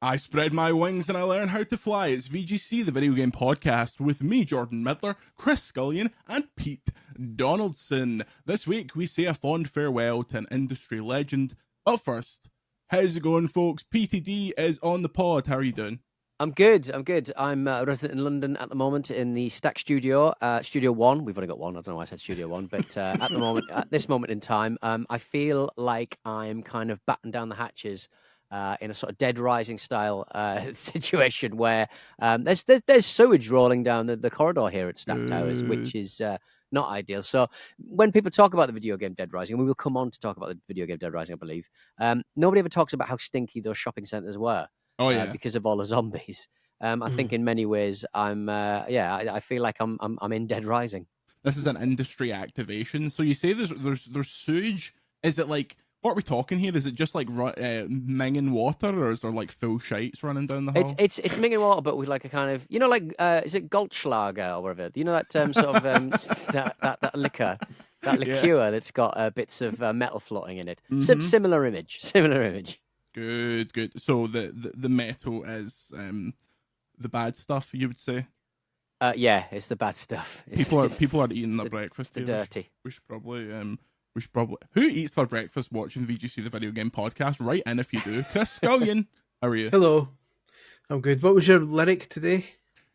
I spread my wings and I learn how to fly. It's VGC, the video game podcast, with me, Jordan Midler, Chris Scullion, and Pete Donaldson. This week, we say a fond farewell to an industry legend. But first, how's it going, folks? PTD is on the pod. How are you doing? I'm good. I'm resident in London at the moment in the Stack Studio, Studio One. We've only got one. I don't know why I said Studio One, but at this moment in time, I feel like I'm kind of batting down the hatches in a sort of Dead Rising style situation where there's sewage rolling down the corridor here at Stack Towers, which is not ideal. So when people talk about the video game Dead Rising, and we will come on to talk about the video game Dead Rising, I believe, nobody ever talks about how stinky those shopping centres were. Oh yeah, because of all the zombies. I think in many ways, I feel like I'm in Dead Rising. This is an industry activation. So you say there's sewage. Is it like, what are we talking here? Is it just like minging water, or is there like full shites running down the hall? It's minging water, but with like a kind of, like is it Goldschlager or whatever? You know that sort of that liquor. That liqueur that's got bits of metal floating in it. Mm-hmm. Similar image. Good. So the metal is the bad stuff, you would say? Yeah, it's the bad stuff. People are eating their breakfast. The dirty. We should probably who eats their breakfast watching VGC the video game podcast? Write in if you do. Chris Scullion, how are you? Hello, I'm good. What was your lyric today?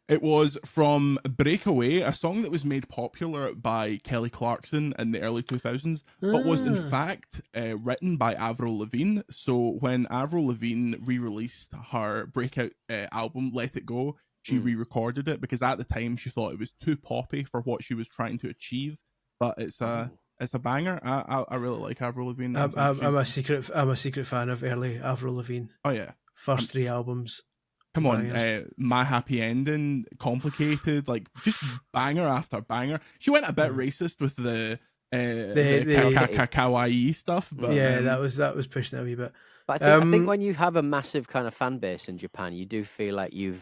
It was from Breakaway, a song that was made popular by Kelly Clarkson in the early 2000s, but was in fact written by Avril Lavigne. So when Avril Lavigne re-released her breakout album, Let It Go, she re-recorded it because at the time she thought it was too poppy for what she was trying to achieve. But it's a banger. I really like Avril Lavigne. I'm a secret fan of early Avril Lavigne. Oh yeah, first three albums. Come on, My Happy Ending, Complicated, like just banger after banger. She went a bit racist with the kawaii stuff, but yeah, that was pushing it a wee bit. But I think when you have a massive kind of fan base in Japan, you do feel like you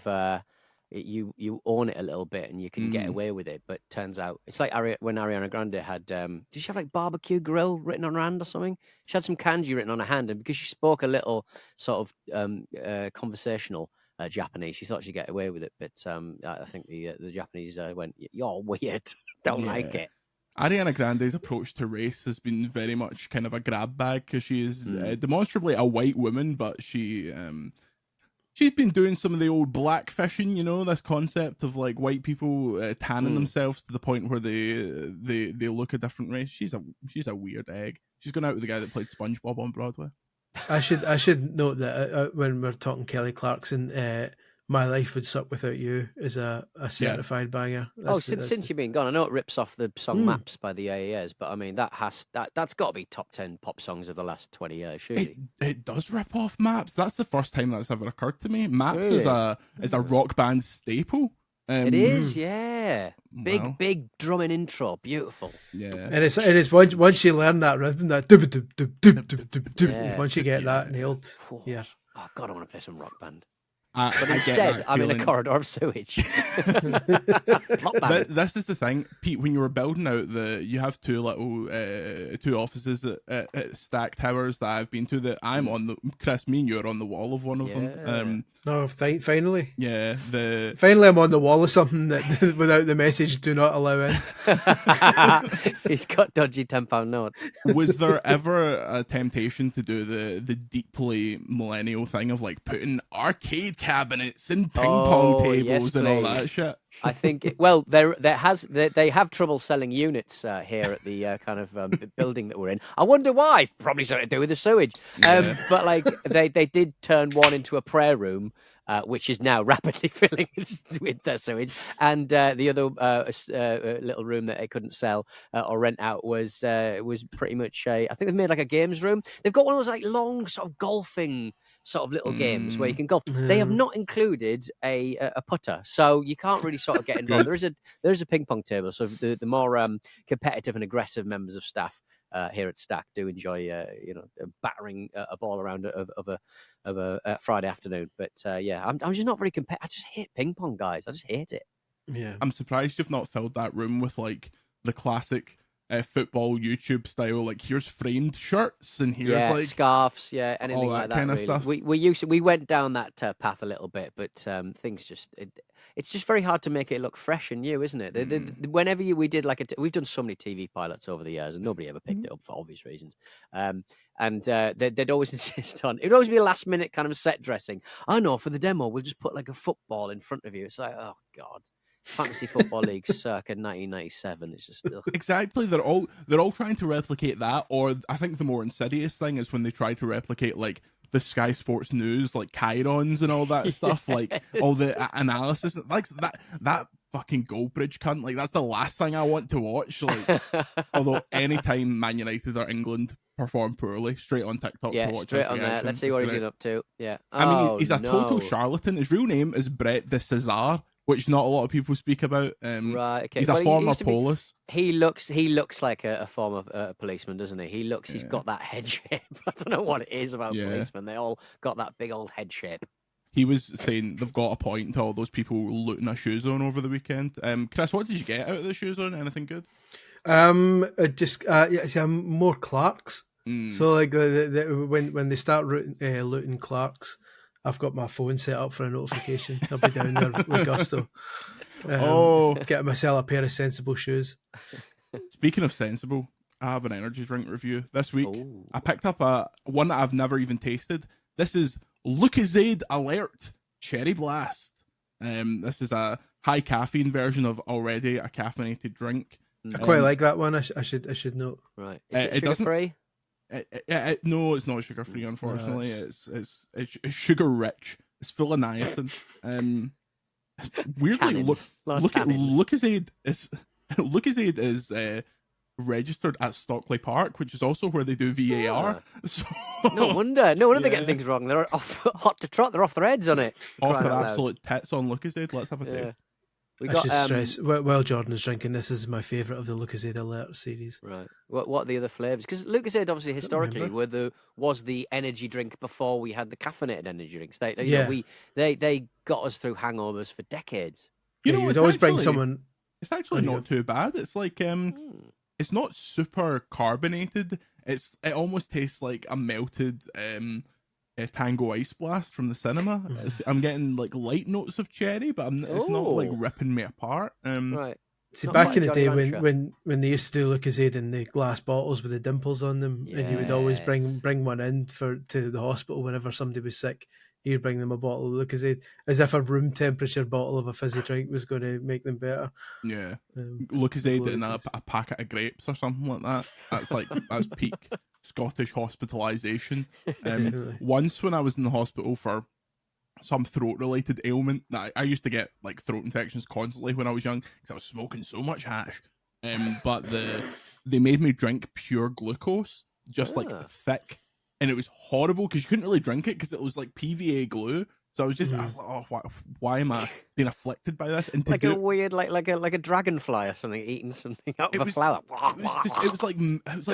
own it a little bit and you can get away with it. But turns out it's like when Ariana Grande had did she have like barbecue grill written on her hand or something? She had some kanji written on her hand, and because she spoke a little sort of conversational Japanese, she thought she'd get away with it, but I think the Japanese went, "You're weird, don't like it." Ariana Grande's approach to race has been very much kind of a grab bag because she is demonstrably a white woman, but she's been doing some of the old black fishing, this concept of like white people tanning themselves to the point where they look a different race. She's a weird egg. She's gone out with the guy that played SpongeBob on Broadway. I should note that when we're talking Kelly Clarkson, My Life Would Suck Without You is a certified banger. Since you've been gone, I know it rips off the song Maps by the AES, but I mean that's got to be top 10 pop songs of the last 20 years, surely. It does rip off Maps. That's the first time that's ever occurred to me. Maps is a rock band staple. It is, yeah. Big drumming intro, beautiful. Yeah, and it's once you learn that rhythm, that dub dub dub dub dub dub dub. Once you get that nailed, yeah. Oh God, I want to play some rock band. But instead, I'm in a corridor of sewage. This is the thing, Pete. When you were building out you have two offices at Stack Towers that I've been to. That I'm on Chris, me and you're on the wall of one of them. Finally. Yeah, finally I'm on the wall of something that without the message "Do not allow in." He's got dodgy £10 notes. Was there ever a temptation to do the deeply millennial thing of like putting arcade cabinets and ping pong tables and all that shit? I think they have trouble selling units here at the kind of building that we're in. I wonder why. Probably something to do with the sewage. But like they did turn one into a prayer room, which is now rapidly filling with their sewage, and the other little room that they couldn't sell or rent out was pretty much I think they've made like a games room. They've got one of those like long sort of golfing sort of little games where you can golf. They have not included a putter, so you can't really sort of get involved. There is a ping pong table, so the more competitive and aggressive members of staff here at Stack do enjoy battering a ball around of a Friday afternoon. But I'm just not very competitive. I just hate ping pong, guys. I just hate it. Yeah, I'm surprised you've not filled that room with like the classic football YouTube style. Like here's framed shirts and here's yeah, like scarves, yeah, anything all like that that. kind of Really, stuff. we went down that path a little bit, but things just it's just very hard to make it look fresh and new, isn't it? Whenever we did like we've done so many TV pilots over the years, and nobody ever picked it up for obvious reasons. And they'd always insist on it'd always be a last minute kind of set dressing. I know for the demo we'll just put like a football in front of you. It's like, oh god. Fantasy Football League circa 1997. It's just exactly. They're all trying to replicate that, or I think the more insidious thing is when they try to replicate like the Sky Sports News, like chyrons and all that stuff, like all the analysis, like that fucking Goldbridge cunt. Like that's the last thing I want to watch. Like, although anytime Man United or England perform poorly, straight on TikTok to watch. Straight on there. Let's see what he's been up to. Yeah, I mean, he's a total charlatan. His real name is Brett de Cesar, which not a lot of people speak about. Right, okay. He's a former Polis. He looks like a former policeman, doesn't he? He's got that head shape. I don't know what it is about policemen. They all got that big old head shape. He was saying they've got a point to all those people looting a shoe zone over the weekend. Chris, what did you get out of the shoe zone? Anything good? More Clarks. So like when they start looting Clarks, I've got my phone set up for a notification. I'll be down there with gusto. Getting myself a pair of sensible shoes. Speaking of sensible, I have an energy drink review this week. Ooh. I picked up one that I've never even tasted. This is Lucozade Alert Cherry Blast. This is a high caffeine version of already a caffeinated drink. I quite like that one. I should note. Right, is it sugar free? No, it's not sugar free. Unfortunately, it's sugar rich. It's full of niacin. Weirdly, look at Lucozade. Lucozade is registered at Stockley Park, which is also where they do VAR. So, no wonder they get things wrong. They're hot to trot. They're off their heads on it. Off their absolute tits on Lucozade. Let's have a taste. I should stress, while Jordan is drinking, this is my favourite of the Lucozade Alert series. Right. What are the other flavours? Because Lucozade, obviously, historically, was the energy drink before we had the caffeinated energy drinks. They got us through hangovers for decades. You'd always bring someone. It's actually not too bad. It's like it's not super carbonated. It almost tastes like a melted Tango Ice Blast from the cinema. I'm getting like light notes of cherry, but it's not like ripping me apart. Right. See, back in the day when they used to do Lucozade in the glass bottles with the dimples on them, and you would always bring one in to the hospital whenever somebody was sick. You'd bring them a bottle of Lucozade, as if a room temperature bottle of a fizzy drink was going to make them better. Yeah, Lucozade in a packet of grapes or something like that. That's peak Scottish hospitalisation. Once when I was in the hospital for some throat-related ailment, that I used to get like throat infections constantly when I was young because I was smoking so much hash. But they made me drink pure glucose, just like thick. And it was horrible because you couldn't really drink it because it was like PVA glue. So I was just, I was like, oh, why am I being afflicted by this? And like a weird, like a dragonfly or something eating something out of a flower. It was like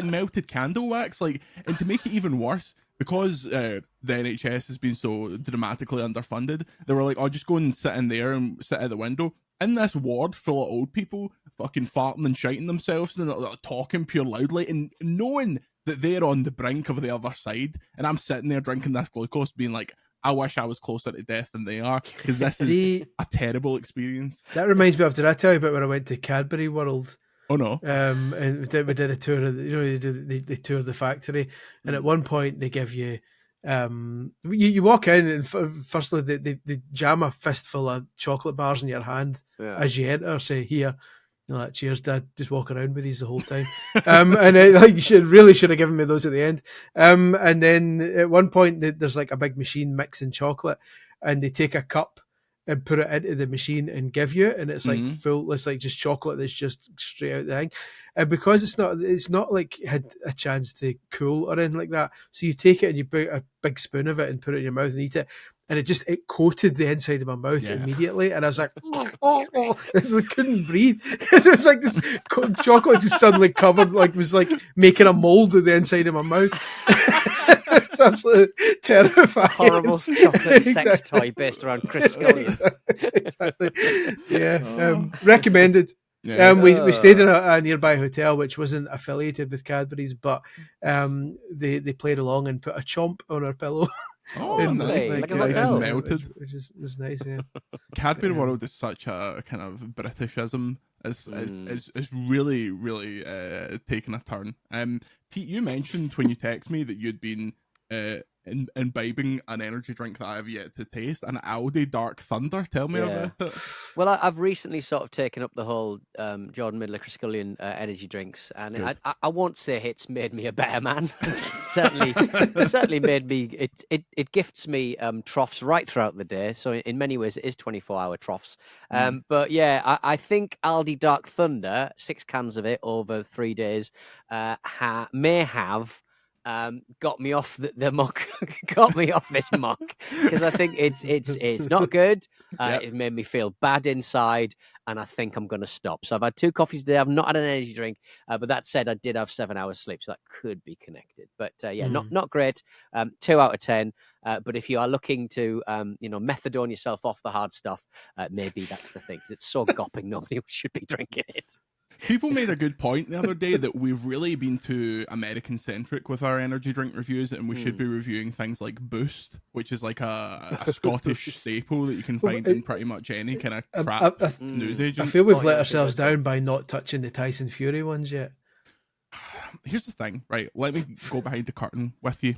melted candle wax. Like, and to make it even worse, because the NHS has been so dramatically underfunded, they were like, oh, just go and sit in there and sit at the window. In this ward full of old people, fucking farting and shiting themselves and talking pure loudly, and knowing that they're on the brink of the other side, and I'm sitting there drinking this glucose, being like, I wish I was closer to death than they are, because this is a terrible experience. That reminds me of, did I tell you about when I went to Cadbury World? Oh no. And we did a tour of, they toured the factory, and at one point they give you, you walk in, and firstly they jam a fistful of chocolate bars in your hand as you enter, say, here. You know, like, cheers, Dad. Just walk around with these the whole time. And you should have given me those at the end. And then at one point there's like a big machine mixing chocolate, and they take a cup and put it into the machine and give you it, and it's like full. It's like just chocolate that's just straight out the thing. And because it's not like had a chance to cool or anything like that. So you take it and you put a big spoon of it and put it in your mouth and eat it. And it coated the inside of my mouth immediately, and I was like, I couldn't breathe because it was like this chocolate just suddenly covered, like was like making a mold of the inside of my mouth. It's absolutely terrifying. Horrible chocolate sex toy based around Chris Scully. Exactly. Yeah, recommended. Yeah. We stayed in a nearby hotel which wasn't affiliated with Cadbury's, but they played along and put a chomp on our pillow. Oh, Oh, nice. lovely. Like a Nice and hotel. melted. Which was nice, yeah. Cadbury But, World is such a kind of Britishism. It's really, really taken a turn. Pete, you mentioned when you text me that you'd been imbibing an energy drink that I have yet to taste, an Aldi Dark Thunder. Tell me about it. Well, I've recently sort of taken up the whole Jordan Middler Criscullion energy drinks, and I won't say it's made me a better man. certainly made me. It gifts me troughs right throughout the day. So in many ways, it is 24-hour troughs. But yeah, I think Aldi Dark Thunder, 6 cans of it over 3 days, may have. Got me off the muck, got me off this muck, because I think it's not good. It made me feel bad inside, and I think I'm going to stop. So I've had 2 coffees a day. I've not had an energy drink, but that said, I did have 7 hours sleep, so that could be connected. But not great. 2 out of 10. But if you are looking to methadone yourself off the hard stuff, maybe that's the thing. 'Cause it's so gopping, nobody should be drinking it. People made a good point the other day that we've really been too American centric with our energy drink reviews, and we should be reviewing things like Boost, which is like a Scottish staple that you can find in pretty much any kind of crap news agent. I feel we've let ourselves down by not touching the Tyson Fury ones yet. Here's the thing, right? Let me go behind the curtain with you.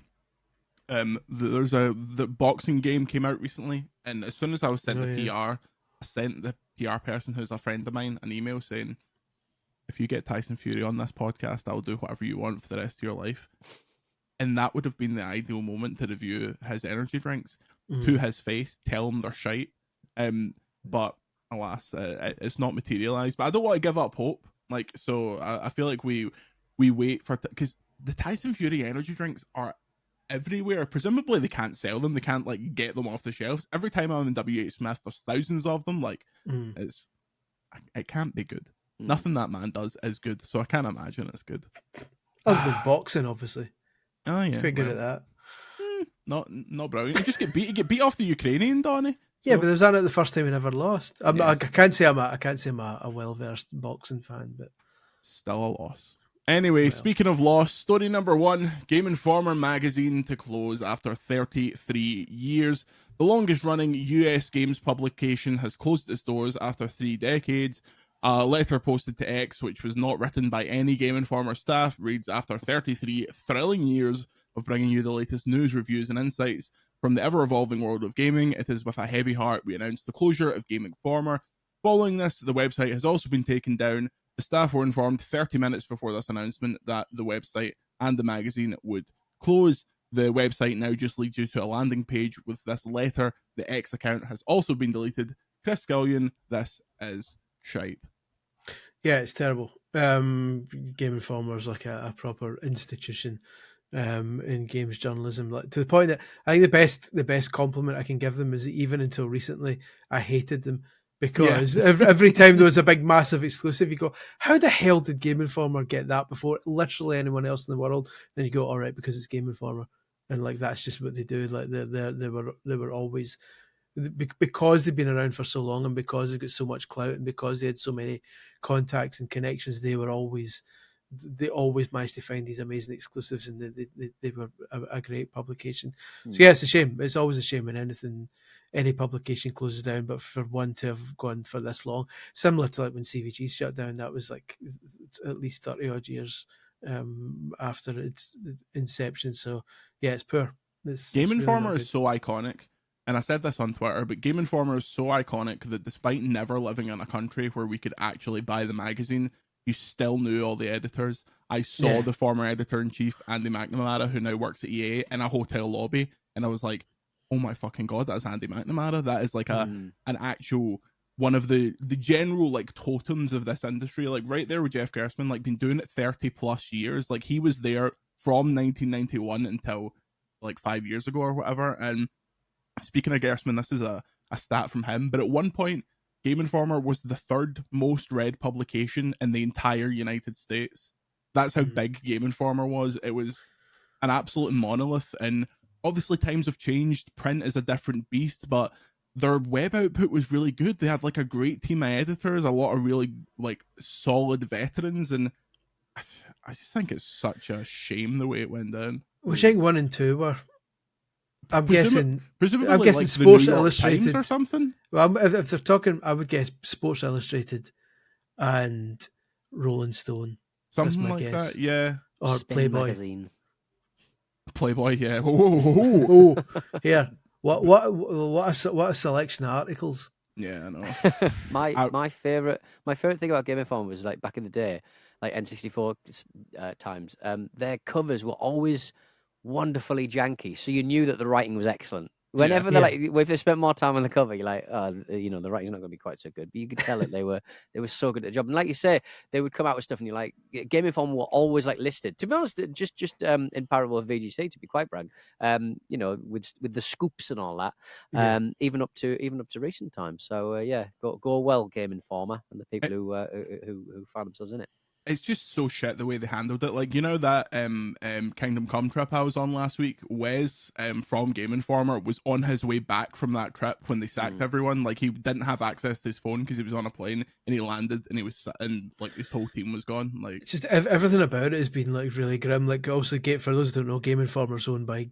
The boxing game came out recently, and as soon as I was sent PR, I sent the PR person, who's a friend of mine, an email saying, if you get Tyson Fury on this podcast, I'll do whatever you want for the rest of your life. And that would have been the ideal moment to review his energy drinks to his face, tell him they're shite. But alas, it's not materialized. But I don't want to give up hope. So I feel like we wait for, because the Tyson Fury energy drinks are everywhere. Presumably they can't sell them. They can't get them off the shelves. Every time I'm in WH Smith, there's thousands of them. It can't be good. Nothing that man does is good, so I can't imagine it's good. Other than boxing, obviously. Oh yeah, he's quite good at that. Not brilliant. You just get beat off the Ukrainian, Donny. So. Yeah, but was that not the first time he never lost? I can't say I'm a well-versed boxing fan, but still a loss. Anyway, speaking of loss, story number 1, Game Informer magazine to close after 33 years. The longest-running US games publication has closed its doors after 3 decades. A letter posted to X, which was not written by any Game Informer staff, reads, after 33 thrilling years of bringing you the latest news, reviews, and insights from the ever-evolving world of gaming, it is with a heavy heart we announce the closure of Game Informer. Following this, the website has also been taken down. The staff were informed 30 minutes before this announcement that the website and the magazine would close. The website now just leads you to a landing page with this letter. The X account has also been deleted. Chris Scullion, this is shite. Yeah, it's terrible. Game Informer is like a proper institution in games journalism, to the point that I think the best compliment I can give them is that even until recently, I hated them because every time there was a big, massive exclusive, you go, "How the hell did Game Informer get that before literally anyone else in the world?" Then you go, "All right, because it's Game Informer," and that's just what they do. They were always. Because they've been around for so long and because they got so much clout and because they had so many contacts and connections, they always managed to find these amazing exclusives, and they were a great publication. So yeah, it's a shame. It's always a shame when any publication closes down, but for one to have gone for this long, similar to when CVG shut down, that was at least 30 odd years after its inception. So yeah, it's poor. Game Informer is so iconic. And I said this on Twitter, but Game Informer is so iconic that despite never living in a country where we could actually buy the magazine, you still knew all the editors. I saw the former editor-in-chief, Andy McNamara, who now works at EA, in a hotel lobby, and I was like, oh my fucking god, that's Andy McNamara. That is an actual, one of the general totems of this industry, right there with Jeff Gerstmann, been doing it 30 plus years. He was there from 1991 until 5 years ago or whatever. And speaking of Gerstmann, this is a stat from him, but at one point, Game Informer was the 3rd most read publication in the entire United States. That's how big Game Informer was. It was an absolute monolith, and obviously times have changed. Print is a different beast, but their web output was really good. They had like a great team of editors, a lot of really like solid veterans, and I just think it's such a shame the way it went down. Which I think 1 and 2 were. I'm guessing Presumably like the Sports New York Illustrated Times or something. Well, if they're talking, I would guess Sports Illustrated and Rolling Stone. Something that's my like guess. that, yeah. Or Spin Playboy. magazine. Playboy, yeah. Oh, here. What a selection of articles. Yeah, I know. my favorite thing about Game Informer was like back in the day, like N64 times. Their covers were always wonderfully janky, so you knew that the writing was excellent. Whenever they're like, if they spent more time on the cover, you're like, oh, you know, the writing's not going to be quite so good. But you could tell that they were so good at the job. And like you say, they would come out with stuff, and you're like, Game Informer were always like listed. To be honest, just in parallel with VGC, to be quite frank, you know, with the scoops and all that, even up to recent times. So yeah, go well, Game Informer, and the people who found themselves in it. It's just so shit the way they handled it. Like, you know that Kingdom Come trip I was on last week? Wes from Game Informer was on his way back from that trip when they sacked everyone. Like, he didn't have access to his phone because he was on a plane, and he landed, and he was and like his whole team was gone. Like, it's just everything about it has been like really grim. Like, obviously, for those who don't know, Game Informer's owned by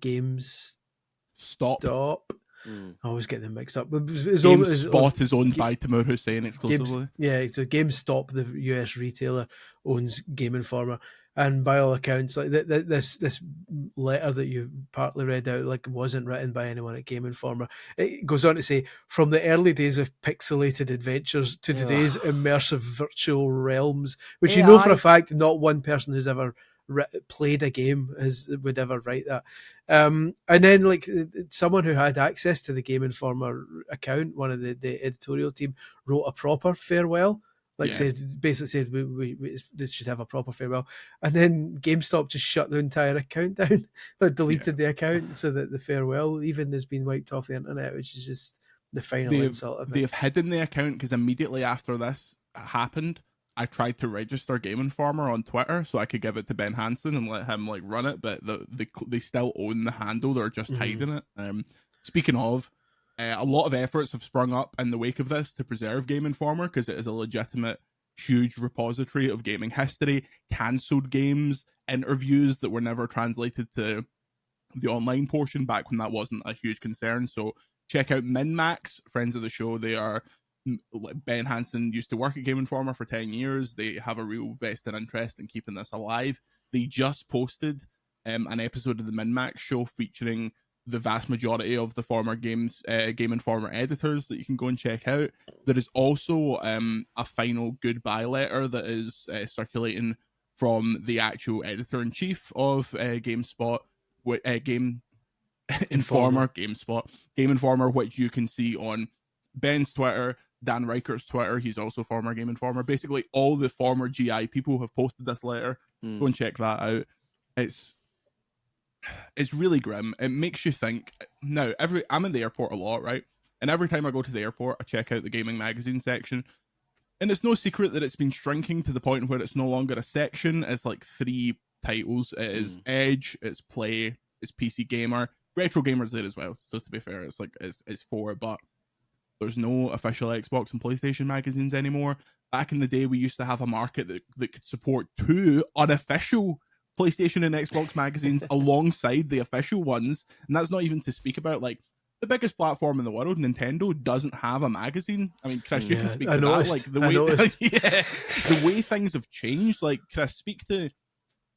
Stop. I always get them mixed up. GameSpot is owned by Timur Hussein exclusively. So GameStop, the US retailer, owns Game Informer, and by all accounts, like this letter that you partly read out, like, wasn't written by anyone at Game Informer. It goes on to say, from the early days of pixelated adventures to today's immersive virtual realms, which you know for a fact, not one person who's ever played a game would ever write that. And then, like, someone who had access to the Game Informer account, one of the editorial team, wrote a proper farewell. Basically said we should have a proper farewell, and then GameStop just shut the entire account down, like deleted the account, so that the farewell even has been wiped off the internet, which is just the final insult of it. They've hidden the account because immediately after this happened, I tried to register Game Informer on Twitter so I could give it to Ben Hansen and let him like run it, but they still own the handle. They're just hiding it. Speaking of, a lot of efforts have sprung up in the wake of this to preserve Game Informer because it is a legitimate, huge repository of gaming history, cancelled games, interviews that were never translated to the online portion back when that wasn't a huge concern. So check out MinMax, friends of the show. They are Ben Hansen used to work at Game Informer for 10 years. They have a real vested interest in keeping this alive. They just posted an episode of the MinMax show featuring the vast majority of the former Game Informer editors that you can go and check out. There is also a final goodbye letter that is circulating from the actual editor-in-chief of GameSpot, Game Informer, which you can see on Ben's Twitter, Dan Reichert's Twitter. He's also former Game Informer. Basically, all the former GI people have posted this letter. Go and check that out. It's really grim. It makes you think. Now, I'm in the airport a lot, right? And every time I go to the airport, I check out the gaming magazine section. And it's no secret that it's been shrinking to the point where it's no longer a section. It's like 3 titles. It is Edge, it's Play, it's PC Gamer. Retro Gamer's there as well. So to be fair, it's like it's 4, but there's no official Xbox and PlayStation magazines anymore. Back in the day, we used to have a market that could support 2 unofficial PlayStation and Xbox magazines alongside the official ones. And that's not even to speak about, like, the biggest platform in the world, Nintendo, doesn't have a magazine. I mean, Chris, you can speak to that. Like, the way things have changed. Like, Chris, speak to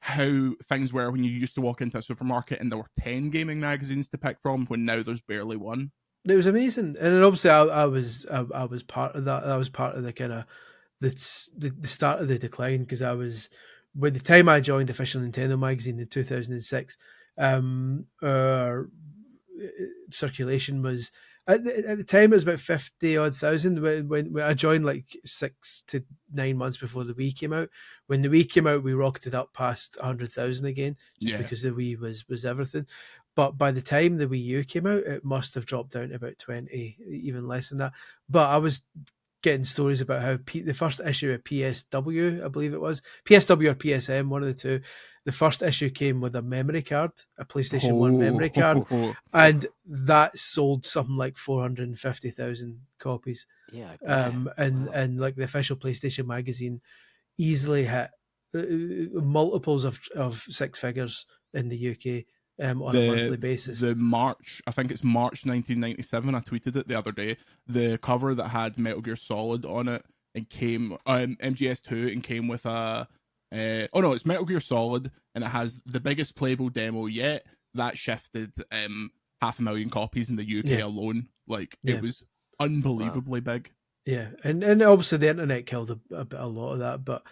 how things were when you used to walk into a supermarket and there were 10 gaming magazines to pick from, when now there's barely one. It was amazing, and then obviously I was part of that. I was part of the kind of the start of the decline, because I was, by the time I joined Official Nintendo magazine in 2006, our circulation was at the time it was about 50,000 when I joined, like 6 to 9 months before the Wii came out. When the Wii came out, we rocketed up past 100,000 again, just because the Wii was everything. But by the time the Wii U came out, it must have dropped down to about 20, even less than that. But I was getting stories about how the first issue of PSW, I believe it was PSW or PSM, one of the two. The first issue came with a memory card, a PlayStation 1 memory card, and that sold something like 450,000 copies. Yeah, I bet. And like the official PlayStation magazine easily hit multiples of six figures in the UK on a monthly basis. I think it's March 1997. I tweeted it the other day. The cover that had Metal Gear Solid on it and came MGS2 and came with it's Metal Gear Solid and it has the biggest playable demo yet. That shifted 500,000 copies in the UK alone. Like it was unbelievably big. Yeah, and obviously the internet killed a lot of that, but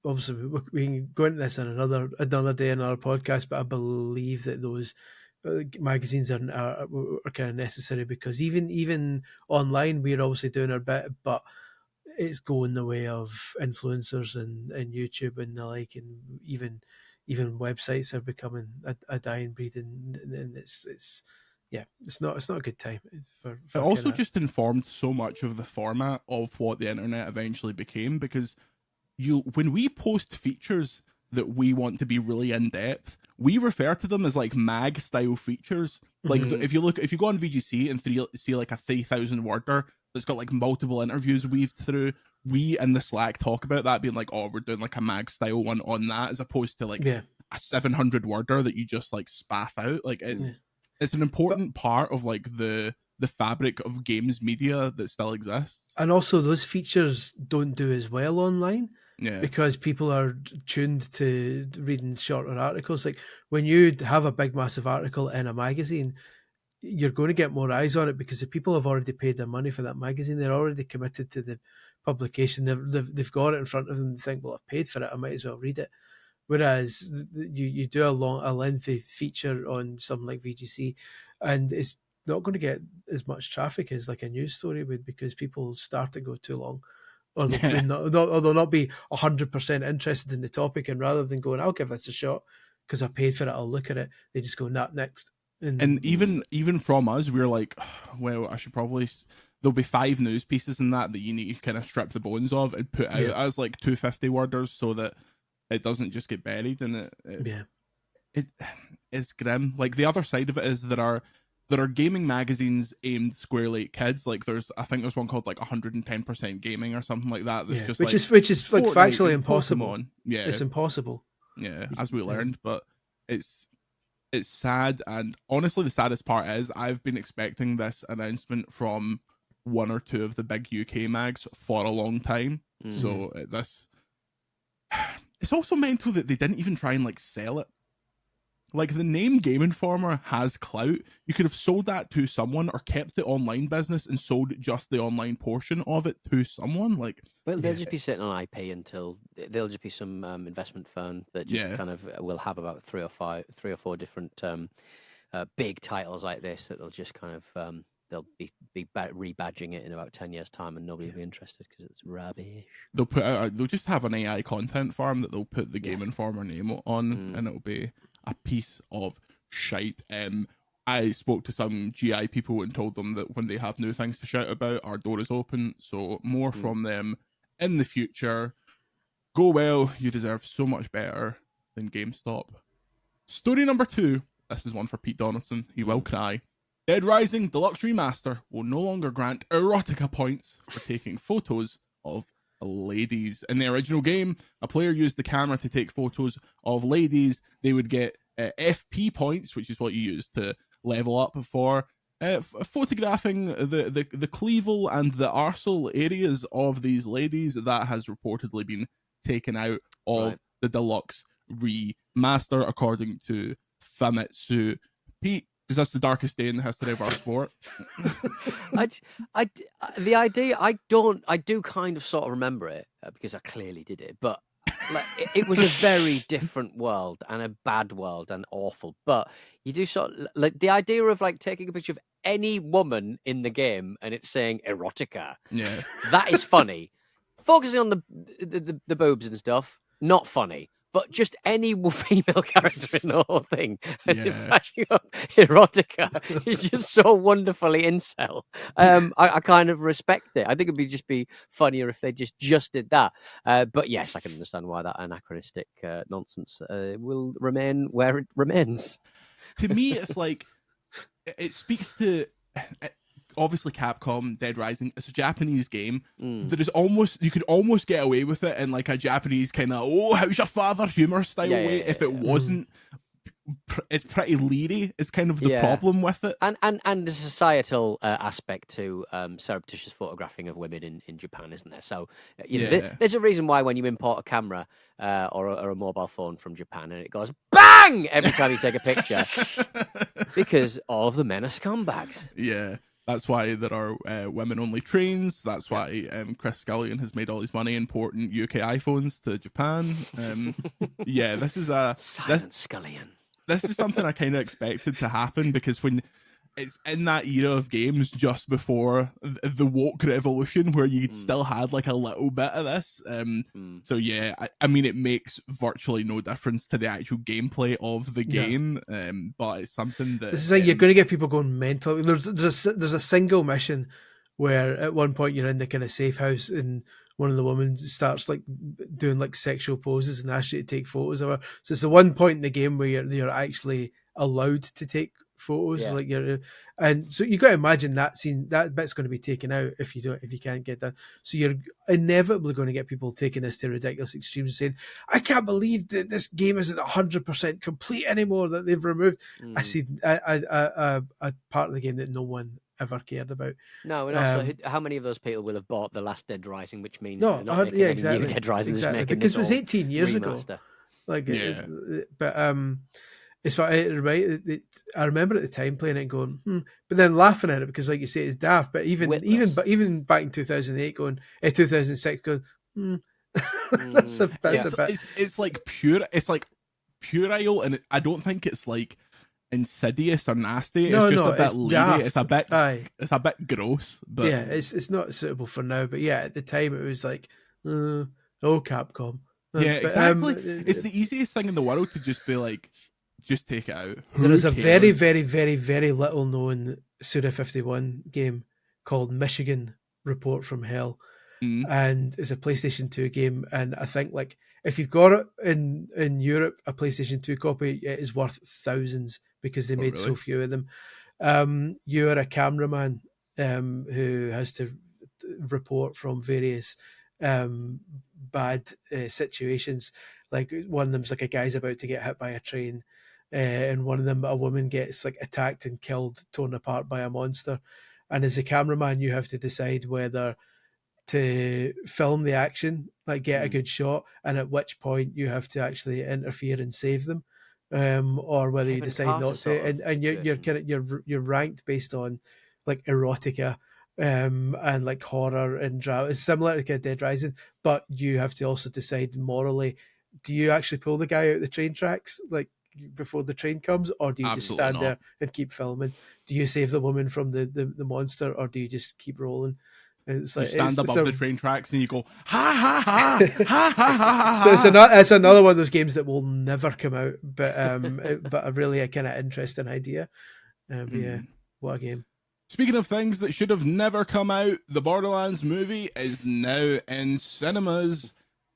obviously we can go into this in another day in our podcast. But I believe that those magazines are kind of necessary, because even online we're obviously doing our bit, but it's going the way of influencers and YouTube and the like, and even websites are becoming a dying breed, and it's not a good time. For it also just informed so much of the format of what the internet eventually became, because when we post features that we want to be really in depth, we refer to them as like mag style features. Like if you go on VGC and see like a 3,000 worder that's got like multiple interviews weaved through, we in the Slack talk about that being like, oh, we're doing like a mag style one on that, as opposed to like a 700 worder that you just like spaff out. Like it's an important part of like the fabric of games media that still exists. And also those features don't do as well online. Yeah. Because people are tuned to reading shorter articles. Like when you have a big massive article in a magazine, you're going to get more eyes on it, because the people have already paid their money for that magazine. They're already committed to the publication. They've got it in front of them. They think, well, I've paid for it, I might as well read it. Whereas you do a lengthy feature on something like VGC, and it's not going to get as much traffic as like a news story would, because people start to go too long. Or they'll not be 100% interested in the topic, and rather than going, I'll give this a shot because I paid for it, I'll look at it, they just go, nah, next. And even from us, we're like, well, I should probably. There'll be 5 news pieces in that you need to kind of strip the bones of and put out as like 250 worders, so that it doesn't just get buried. And it's grim. Like the other side of it is there are gaming magazines aimed squarely at kids. Like I think there's one called like 110% Gaming or something like that. That's just which is like Fortnite factually impossible. Pokemon. Yeah, it's impossible. Yeah, as we learned, but it's sad. And honestly, the saddest part is I've been expecting this announcement from 1 or 2 of the big UK mags for a long time. So it's also mental that they didn't even try and like sell it. Like the name Game Informer has clout. You could have sold that to someone, or kept the online business and sold just the online portion of it to someone. Like, well, they'll just be sitting on IP until there'll just be some investment firm that just kind of will have about 3 or 4 different big titles like this that they'll just kind of they'll be rebadging it in about 10 years' time, and nobody will be interested because it's rubbish. They'll just have an AI content farm that they'll put the Game Informer name on, and it'll be a piece of shite. I spoke to some GI people and told them that when they have new things to shout about, our door is open. So more from them in the future. Go well. You deserve so much better than GameStop. Story number 2. This is one for Pete Donaldson. He will cry. Dead Rising Deluxe Remaster will no longer grant erotica points for taking photos of ladies. In the original game, a player used the camera to take photos of ladies. They would get FP points, which is what you use to level up for photographing the cleval and the arsehole areas of these ladies. That has reportedly been taken out of the Deluxe Remaster, according to Famitsu. Pete, because that's the darkest day in the history of our sport. The idea, I do kind of sort of remember it because I clearly did it, but like it was a very different world and a bad world and awful. But you do sort of like the idea of like taking a picture of any woman in the game and it's saying erotica. Yeah, that is funny. Focusing on the boobs and stuff, not funny. but just any female character in the whole thing, and Yeah. flashing up erotica is just so wonderfully incel. I kind of respect it. I think it'd just be funnier if they just did that. But yes, I can understand why that anachronistic nonsense will remain where it remains. To me, it's like it speaks to obviously Capcom Dead Rising. It's a Japanese game. There is you could almost get away with it in like a Japanese kind of how's your father humor style way if it wasn't. It's pretty leery is kind of the problem with it, and the societal aspect to surreptitious photographing of women in Japan, isn't there? So there's a reason why when you import a camera or a mobile phone from Japan and it goes bang every time you take a picture, because all of the men are scumbags. Yeah. That's why there are women-only trains. That's why Chris Scullion has made all his money importing UK iPhones to Japan. This is Scullion. This is something I kind of expected to happen, because when it's in that era of games just before the woke revolution where you still had like a little bit of this. So yeah, I mean, it makes virtually no difference to the actual gameplay of the game, but it's something that... This is like you're going to get people going mental. There's a single mission where at one point you're in the kind of safe house and one of the women starts like doing like sexual poses and asks you to take photos of her. So it's the one point in the game where you're actually allowed to take photos, and so you got to imagine that bit's going to be taken out if you can't get that. So you're inevitably going to get people taking this to ridiculous extremes and saying, I can't believe that this game isn't 100% complete anymore, that they've removed I see a part of the game that no one ever cared about. No, and also, how many of those people will have bought the last Dead Rising, which means they're not making any new Dead Rising, because it was 18 years remaster. Ago. But it's right. I remember at the time playing it and going, but then laughing at it because, like you say, it's daft. But even back in 2008, 2006, going, that's a bit. It's like pure. It's like puerile, and I don't think it's like insidious or nasty. It's just a bit leery. It's a bit. It's a bit gross. But yeah, it's not suitable for now. But yeah, at the time it was like, oh, Capcom. Yeah, exactly. It's the easiest thing in the world to just be like, just take it out. There is a very, very, very, very little known Suda 51 game called Michigan Report from Hell. And it's a PlayStation 2 game. And I think like if you've got it in Europe, a PlayStation 2 copy, it is worth thousands because they made so few of them. You are a cameraman who has to report from various bad situations. Like one of them's like a guy's about to get hit by a train. And one of them, a woman gets like attacked and killed, torn apart by a monster. And as a cameraman, you have to decide whether to film the action, like get a good shot, and at which point you have to actually interfere and save them, or whether you decide not to. And you're ranked based on like erotica, and like horror and drama. It's similar to Dead Rising, but you have to also decide morally: do you actually pull the guy out the train tracks, like before the train comes, or do you just stand there and keep filming? Do you save the woman from the monster, or do you just keep rolling? And it's like you stand above the train tracks and you go ha ha ha ha ha ha. So it's another one of those games that will never come out, but but a really kind of interesting idea. Yeah, what a game. Speaking of things that should have never come out, the Borderlands movie is now in cinemas,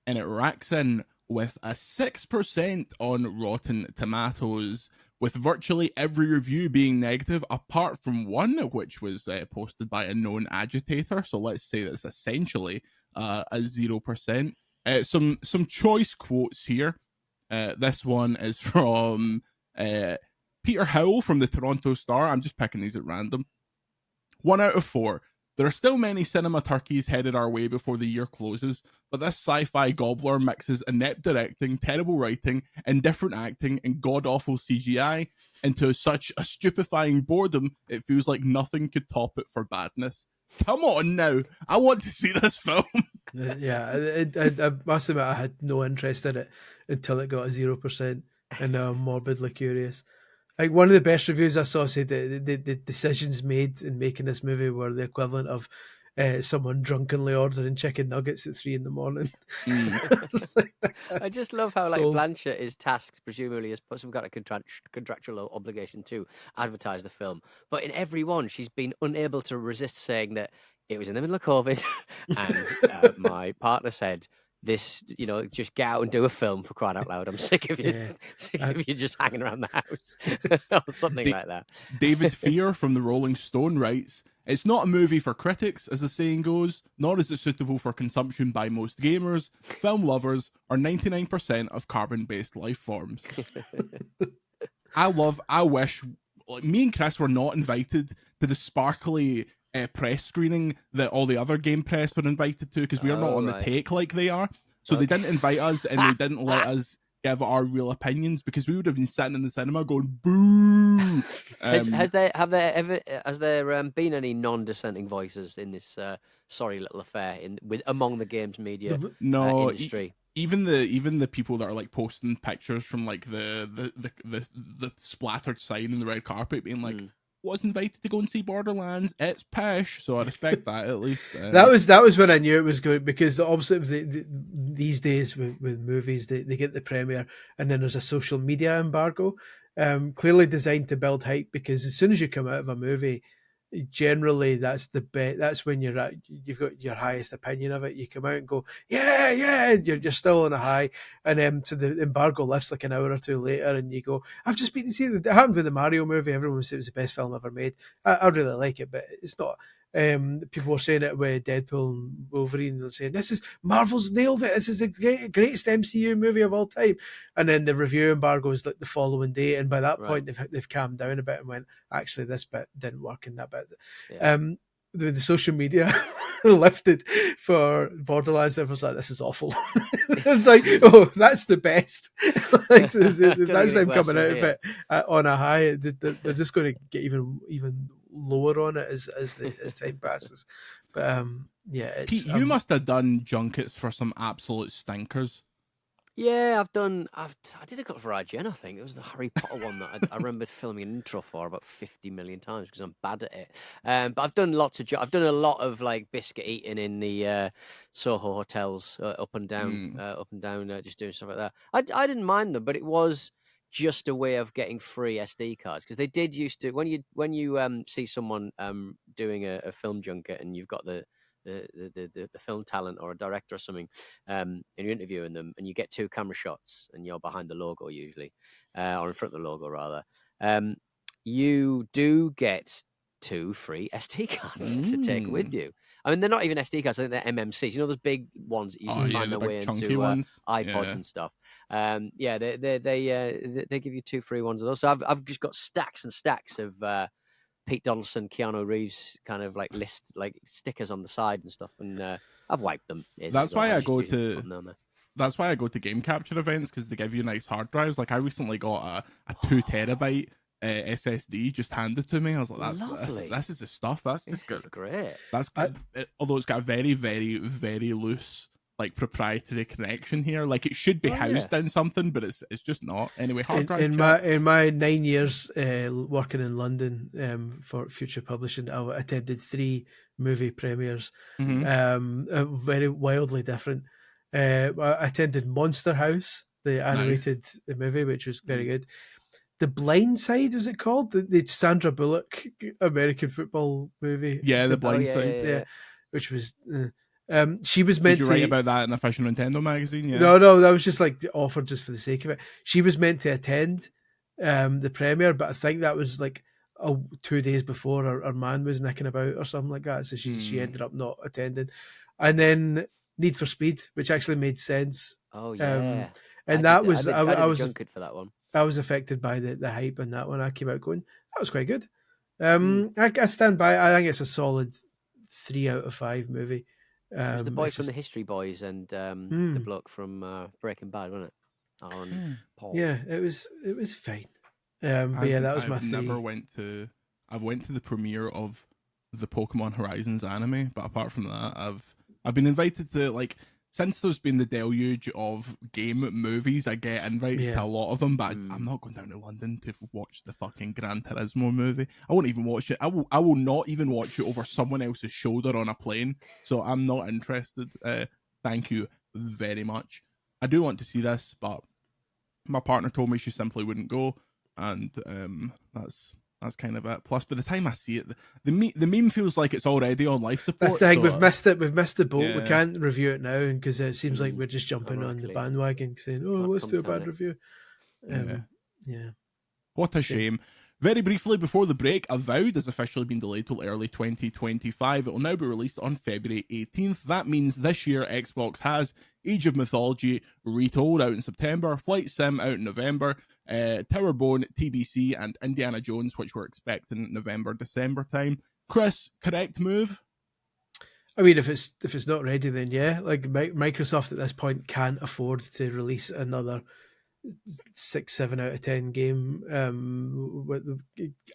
and it racks in with a 6% on Rotten Tomatoes, with virtually every review being negative, apart from one, which was posted by a known agitator. So let's say that's essentially a 0%. Some choice quotes here. This one is from Peter Howell from the Toronto Star. I'm just picking these at random. 1 out of 4. There are still many cinema turkeys headed our way before the year closes, but this sci-fi gobbler mixes inept directing, terrible writing, indifferent acting, and god-awful CGI into such a stupefying boredom, it feels like nothing could top it for badness. Come on now, I want to see this film. Yeah, I must admit I had no interest in it until it got a 0%, and now I'm morbidly curious. Like one of the best reviews I saw said that the decisions made in making this movie were the equivalent of someone drunkenly ordering chicken nuggets at 3 a.m. I just love how like Sold. Blanchett is tasked, presumably, as some kind of contractual obligation to advertise the film. But in every one, she's been unable to resist saying that it was in the middle of COVID, and my partner said, "This, just get out and do a film for crying out loud. I'm sick of you, Yeah. sick of you just hanging around the house," or something like that. David Fear from the Rolling Stone writes, "It's not a movie for critics, as the saying goes, nor is it suitable for consumption by most gamers, film lovers, or 99% of carbon-based life forms." I wish, like, me and Chris were not invited to the sparkly press screening that all the other game press were invited to, because we are not on the take like they are. So they didn't invite us, and they didn't let us give our real opinions, because we would have been sitting in the cinema going boo. Has there been any non-dissenting voices in this sorry little affair among the games media industry? Even the people that are like posting pictures from like the splattered sign in the red carpet, being like, was invited to go and see Borderlands, it's pish. So I respect that, at least. That was when I knew it was good, because obviously these days with movies, they get the premiere and then there's a social media embargo, clearly designed to build hype, because as soon as you come out of a movie, generally that's when you've got your highest opinion of it. You come out and go, yeah, you're still on a high, and then so the embargo lifts like an hour or two later, and you go, I've just been to see it happened with the Mario movie. Everyone said it was the best film ever made. I really like it, but it's not. People were saying it with Deadpool and Wolverine. They're saying, this is Marvel's nailed it. This is the greatest MCU movie of all time. And then the review embargo is like the following day, and by that point they've calmed down a bit and went, actually, this bit didn't work in that bit. Yeah. The social media lifted for Borderlands. Everyone's like, this is awful. It's like, oh, that's the best. Like that's them coming out of it on a high. They're just going to get even lower on it as time passes. But yeah, Pete, you must have done junkets for some absolute stinkers. Yeah, I did a couple for IGN, I think. It was the Harry Potter one that I remember filming an intro for about 50 million times because I'm bad at it. But I've done I've done a lot of like biscuit eating in the Soho hotels, up and down, just doing stuff like that. I didn't mind them, but it was just a way of getting free SD cards, because they did used to, when you see someone doing a film junket and you've got the film talent or a director or something, and you're interviewing them, and you get 2 camera shots, and you're behind the logo usually, or in front of the logo rather. You do get 2 free SD cards to take with you. I mean, they're not even SD cards. I think they're MMCs. You know, those big ones that usually find their way into iPods and stuff. They give you 2 free ones of those. So I've just got stacks and stacks of Pete Donaldson, Keanu Reeves kind of like list, like stickers on the side and stuff, and I've wiped them. That's why I go to game capture events, because they give you nice hard drives. Like I recently got a 2 terabyte SSD just handed to me. I was like, this is the stuff. That's just good. Great. That's good. Although it's got a very, very, very loose like proprietary connection here. Like it should be housed in something, but it's just not. Anyway, hard drive. In my 9 years working in London for Future Publishing, I attended 3 movie premieres, very wildly different. I attended Monster House, the animated movie, which was very good. The Blind Side, was it called? The Sandra Bullock American football movie. Yeah, The Blind Side. Yeah, which was. She was meant to write about that in Official Nintendo magazine. Yeah. No, that was just like offered just for the sake of it. She was meant to attend the premiere, but I think that was like 2 days before her man was nicking about or something like that. So she ended up not attending. And then Need for Speed, which actually made sense. Oh yeah, and I was junket for that one. I was affected by the hype on that one. I came out going, that was quite good. I stand by. I think it's a solid 3 out of 5 movie. It was the boy from the History Boys and the bloke from Breaking Bad, wasn't it? Aaron Paul. Yeah, it was fine. But yeah, that was my thing. I've went to the premiere of the Pokemon Horizons anime, but apart from that, I've been invited to like since there's been the deluge of game movies, I get invites to a lot of them, but I'm not going down to London to watch the fucking Gran Turismo movie. I won't even watch it. I will not even watch it over someone else's shoulder on a plane. So I'm not interested. Thank you very much. I do want to see this, but my partner told me she simply wouldn't go, and that's kind of it. Plus, by the time I see it, the meme feels like it's already on life support. That's the thing. So, We've missed it. We've missed the boat. Yeah. We can't review it now because it seems like we're just jumping on the bandwagon, saying, "Oh, let's do a bad review." Yeah. What a shame. Very briefly before the break, Avowed has officially been delayed till early 2025. It will now be released on February 18th. That means this year Xbox has Age of Mythology Retold out in September, Flight Sim out in November, Towerbone, TBC, and Indiana Jones, which we're expecting November, December time. Chris, correct move? I mean, if it's not ready, then yeah. Like Microsoft at this point can't afford to release another 6, 7 out of 10 game.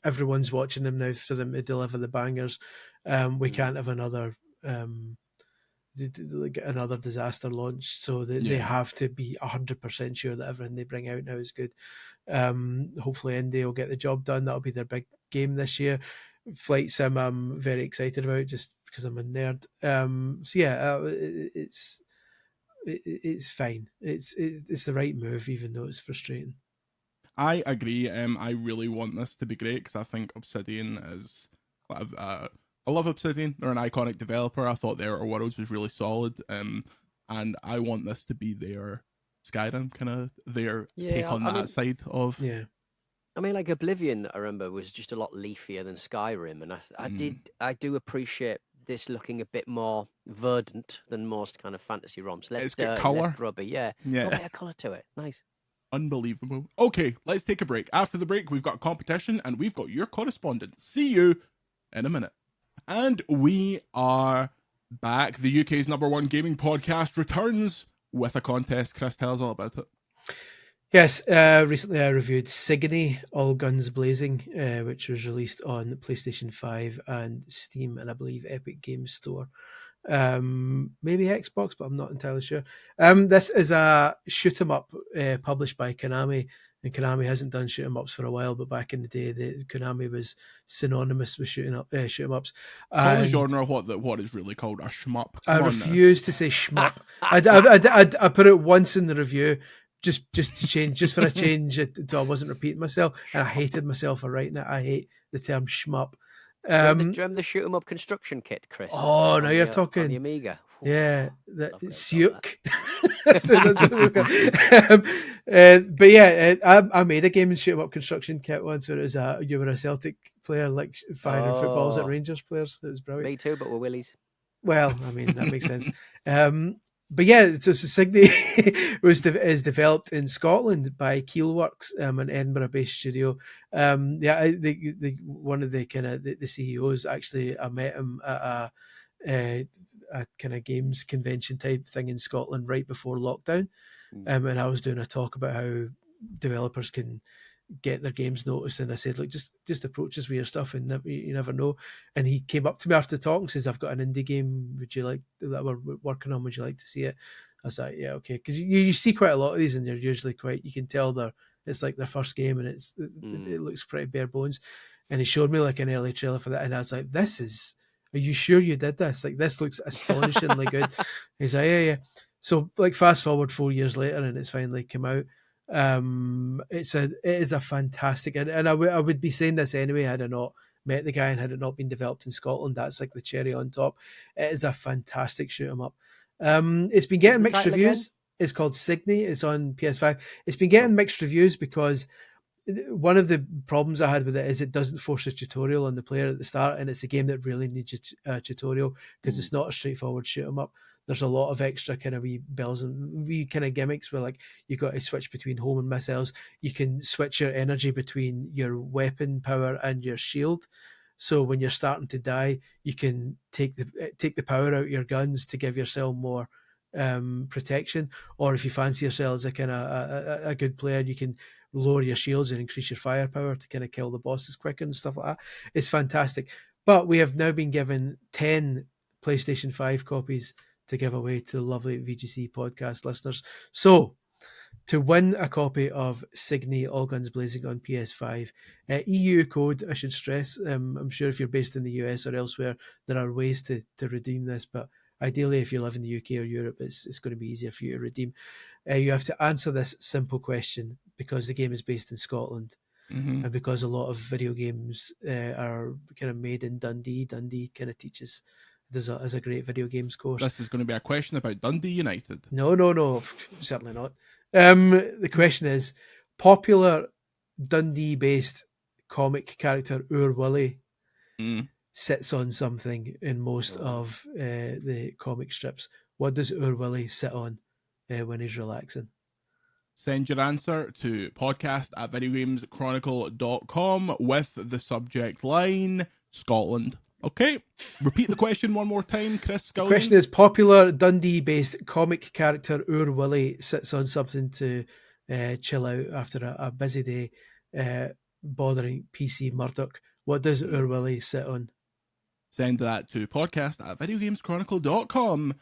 Everyone's watching them now for them to deliver the bangers. We can't have another disaster launch, so they have to be 100% sure that everything they bring out now is good. Hopefully Indy will get the job done. That'll be their big game this year. Flight Sim I'm very excited about just because I'm a nerd. So yeah, it's fine. It's the right move, even though it's frustrating. I agree. I really want this to be great because I think Obsidian is. I love Obsidian. They're an iconic developer. I thought their Outer Worlds was really solid. And I want this to be their Skyrim, kind of their take on that side of. Yeah. I mean, like Oblivion, I remember was just a lot leafier than Skyrim, and I do appreciate this looking a bit more verdant than most kind of fantasy ROMs. Less dirty, color, less grubby. Yeah, a bit of color to it. Nice. Unbelievable. Okay, let's take a break. After the break, we've got competition and we've got your correspondence. See you in a minute. And we are back. The UK's #1 gaming podcast returns with a contest. Chris, tell us all about it. Yes, recently I reviewed Signy, All Guns Blazing, which was released on PlayStation 5 and Steam and I believe Epic Games Store. Maybe Xbox, but I'm not entirely sure. This is a shoot 'em up published by Konami, and Konami hasn't done shoot 'em ups for a while, but back in the day, Konami was synonymous with shoot 'em ups. Call the genre what is really called a shmup. I refuse to say shmup. I put it once in the review. Just to change, just for a change, so I wasn't repeating myself, and I hated myself for writing it. I hate the term shmup. Do you remember the shoot 'em up construction kit, Chris? Oh, now you're talking. On the Amiga. Yeah, Siuk. But yeah, I made a game in shoot 'em up construction kit once where it was you were a Celtic player, like firing footballs at Rangers players. It was brilliant. Me too, but with willies. Well, I mean that makes sense. But yeah, so Signy is developed in Scotland by Keelworks, an Edinburgh-based studio. One of the kind of the CEOs actually, I met him at a kind of games convention type thing in Scotland right before lockdown, and I was doing a talk about how developers can get their games noticed, and I said, look, just approach us with your stuff, and you never know. And he came up to me after the talk and says, I've got an indie game, would you like that we're working on, would you like to see it? I was like, yeah, okay, because you see quite a lot of these, and they're usually quite, you can tell it's like their first game, and it looks pretty bare bones. And he showed me like an early trailer for that, and I was like, are you sure you did this? Like, this looks astonishingly good. He's like, yeah. So like fast forward 4 years later, and it's finally come out. It is a fantastic, and I would be saying this anyway had I not met the guy and had it not been developed in Scotland. That's like the cherry on top. It is a fantastic shoot 'em up. It's been getting mixed reviews. Again? It's called Signy. It's on PS5. It's been getting mixed reviews because one of the problems I had with it is it doesn't force a tutorial on the player at the start, and it's a game that really needs a tutorial because it's not a straightforward shoot 'em up. There's a lot of extra kind of wee bells and wee kind of gimmicks where like you got to switch between home and missiles. You can switch your energy between your weapon power and your shield. So when you're starting to die, you can take the power out of your guns to give yourself more protection. Or if you fancy yourself as a kind of a good player, you can lower your shields and increase your firepower to kind of kill the bosses quicker and stuff like that. It's fantastic. But we have now been given 10 PlayStation 5 copies to give away to the lovely VGC podcast listeners. So, to win a copy of Signy All Guns Blazing on PS5, EU code, I should stress. I'm sure if you're based in the US or elsewhere, there are ways to redeem this, but ideally, if you live in the UK or Europe, it's going to be easier for you to redeem. You have to answer this simple question because the game is based in Scotland. Mm-hmm. And because a lot of video games are kind of made in Dundee kind of teaches as a great video games course. This is going to be a question about Dundee United. No, certainly not. The question is, popular Dundee-based comic character Ur Willie sits on something in most of the comic strips. What does Ur Willie sit on when he's relaxing? Send your answer to podcast@videogameschronicle.com with the subject line Scotland. Okay, repeat the question one more time, Chris Scullion. The question is, popular Dundee-based comic character Ur Willie sits on something to chill out after a busy day bothering PC Murdoch. What does Ur Willie sit on? Send that to podcast@videogameschronicle.com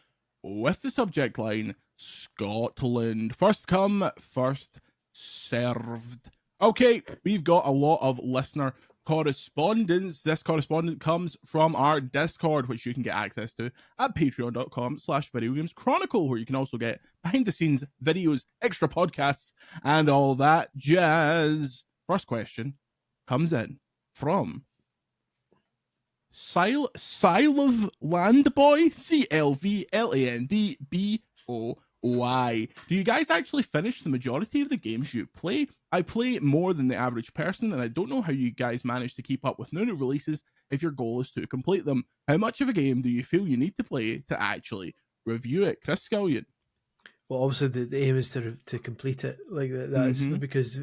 with the subject line Scotland. First come, first served. Okay, we've got a lot of listener correspondence. This correspondence comes from our Discord, which you can get access to at patreon.com/videogameschronicle, where you can also get behind the scenes videos, extra podcasts, and all that jazz. First question comes in from Silov Landboy, CLVLANDBOY. Do you guys actually finish the majority of the games you play? I play more than the average person, and I don't know how you guys manage to keep up with new releases if your goal is to complete them. How much of a game do you feel you need to play to actually review it? Chris Scullion. Well, obviously the aim is to complete it. Like that's because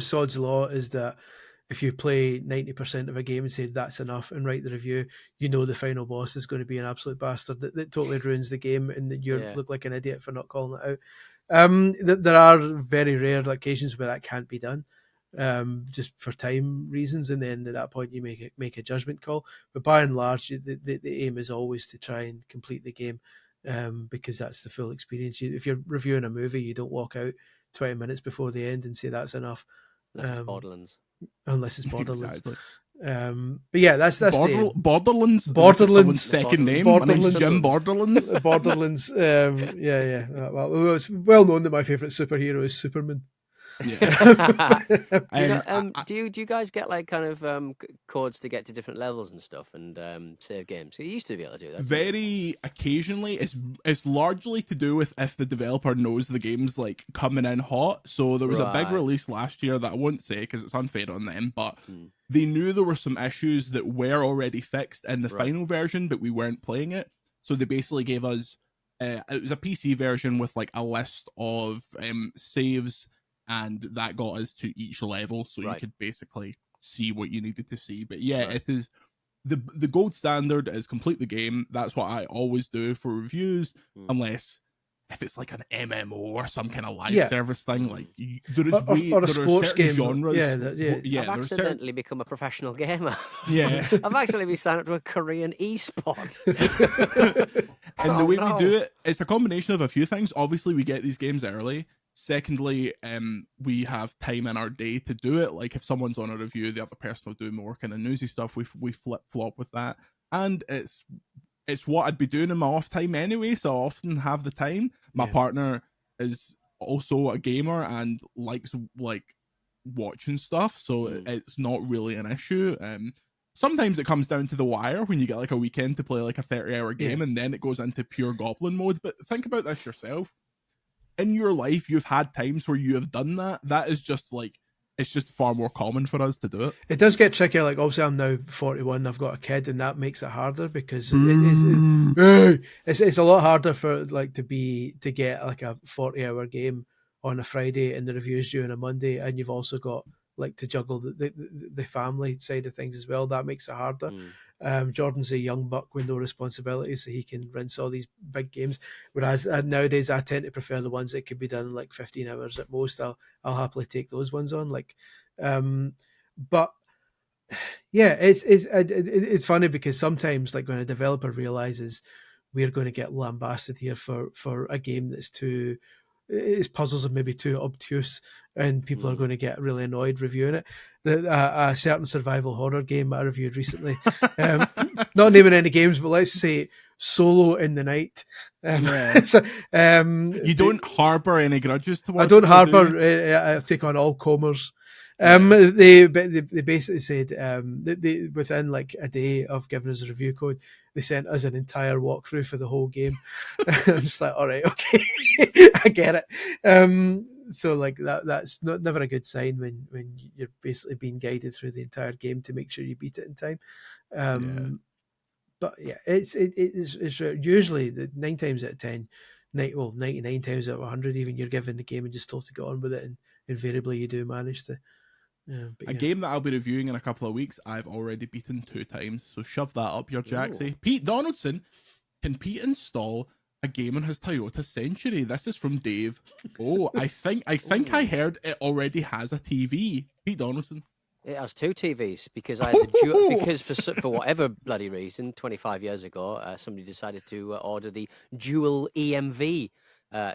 Sod's Law is that if you play 90% of a game and say that's enough and write the review, the final boss is going to be an absolute bastard that totally ruins the game and that you look like an idiot for not calling it out. There are very rare occasions where that can't be done, just for time reasons, and then at that point you make a judgment call. But by and large, the aim is always to try and complete the game, because that's the full experience. If you're reviewing a movie, you don't walk out 20 minutes before the end and say that's enough. Unless it's Borderlands. Unless it's Borderlands. Exactly. But yeah, that's Borderlands. Borderlands. Someone's second name. Borderlands. My name's Jim Borderlands. Borderlands. Yeah. Well, it's well known that my favorite superhero is Superman. Yeah. Do you guys get like kind of codes to get to different levels and stuff and save games? So you used to be able to do that. Very occasionally. It's largely to do with if the developer knows the game's like coming in hot. So there was a big release last year that I won't say because it's unfair on them, but they knew there were some issues that were already fixed in the final version, but we weren't playing it. So they basically gave us it was a PC version with like a list of saves, and that got us to each level, so you could basically see what you needed to see. But yeah, it is the gold standard is complete the game. That's what I always do for reviews, unless if it's like an MMO or some kind of live service thing, like there is or a sports game genres. I've accidentally become a professional gamer. Yeah, I've actually been signed up to a Korean esport. And the way we do it, it's a combination of a few things. Obviously, we get these games early. Secondly, we have time in our day to do it. Like if someone's on a review, the other person will do more kind of newsy stuff. We flip flop with that, and it's what I'd be doing in my off time anyway. So I often have the time. My partner is also a gamer and likes like watching stuff, so it's not really an issue. Sometimes it comes down to the wire when you get like a weekend to play like a 30-hour game, and then it goes into pure goblin mode. But think about this yourself. In your life, you've had times where you have done that. That is just like, it's just far more common for us to do it. It does get tricky. Like, obviously, I'm now 41. I've got a kid, and that makes it harder because it's a lot harder for like to get like a 40-hour game on a Friday and the reviews due on a Monday, and you've also got like to juggle the family side of things as well. That makes it harder. Jordan's a young buck with no responsibilities, so he can rinse all these big games. Whereas nowadays, I tend to prefer the ones that could be done in like 15 hours at most. I'll happily take those ones on. Like, but yeah, it's funny because sometimes, like when a developer realizes we're going to get lambasted here for a game that's its puzzles are maybe too obtuse, and people are going to get really annoyed reviewing it. A certain survival horror game I reviewed recently, not naming any games, but let's say Solo in the Night. So, you don't harbour any grudges towards. I don't harbour. I take on all comers. They basically said they within like a day of giving us a review code, they sent us an entire walkthrough for the whole game. I'm just like, all right, okay, I get it. So like that's never a good sign when you're basically being guided through the entire game to make sure you beat it in time. But yeah, it's usually the 9 times out of 10, 99 times out of 100, even you're given the game and just told to get on with it, and invariably you do manage to. A game that I'll be reviewing in a couple of weeks, I've already beaten 2 times, so shove that up your jacksie. Pete Donaldson, can Pete install a game on his Toyota Century? This is from Dave. Oh, I think I heard it already has a TV. Pete Donaldson. It has 2 TVs because I had the because for whatever bloody reason, 25 years ago, somebody decided to order the dual EMV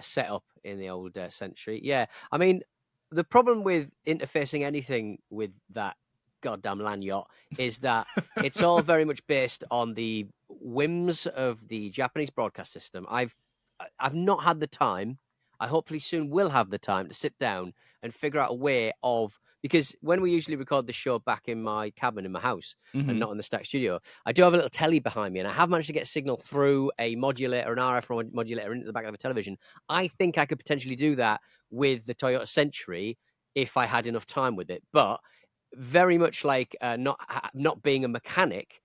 setup in the old Century. Yeah, I mean, the problem with interfacing anything with that goddamn land yacht is that it's all very much based on the whims of the Japanese broadcast system. I've not had the time. I hopefully soon will have the time to sit down and figure out a way of, because when we usually record the show back in my cabin in my house and not in the Stack Studio, I do have a little telly behind me, and I have managed to get a signal through a modulator, an RF modulator into the back of a television. I think I could potentially do that with the Toyota Century if I had enough time with it. But very much like not being a mechanic,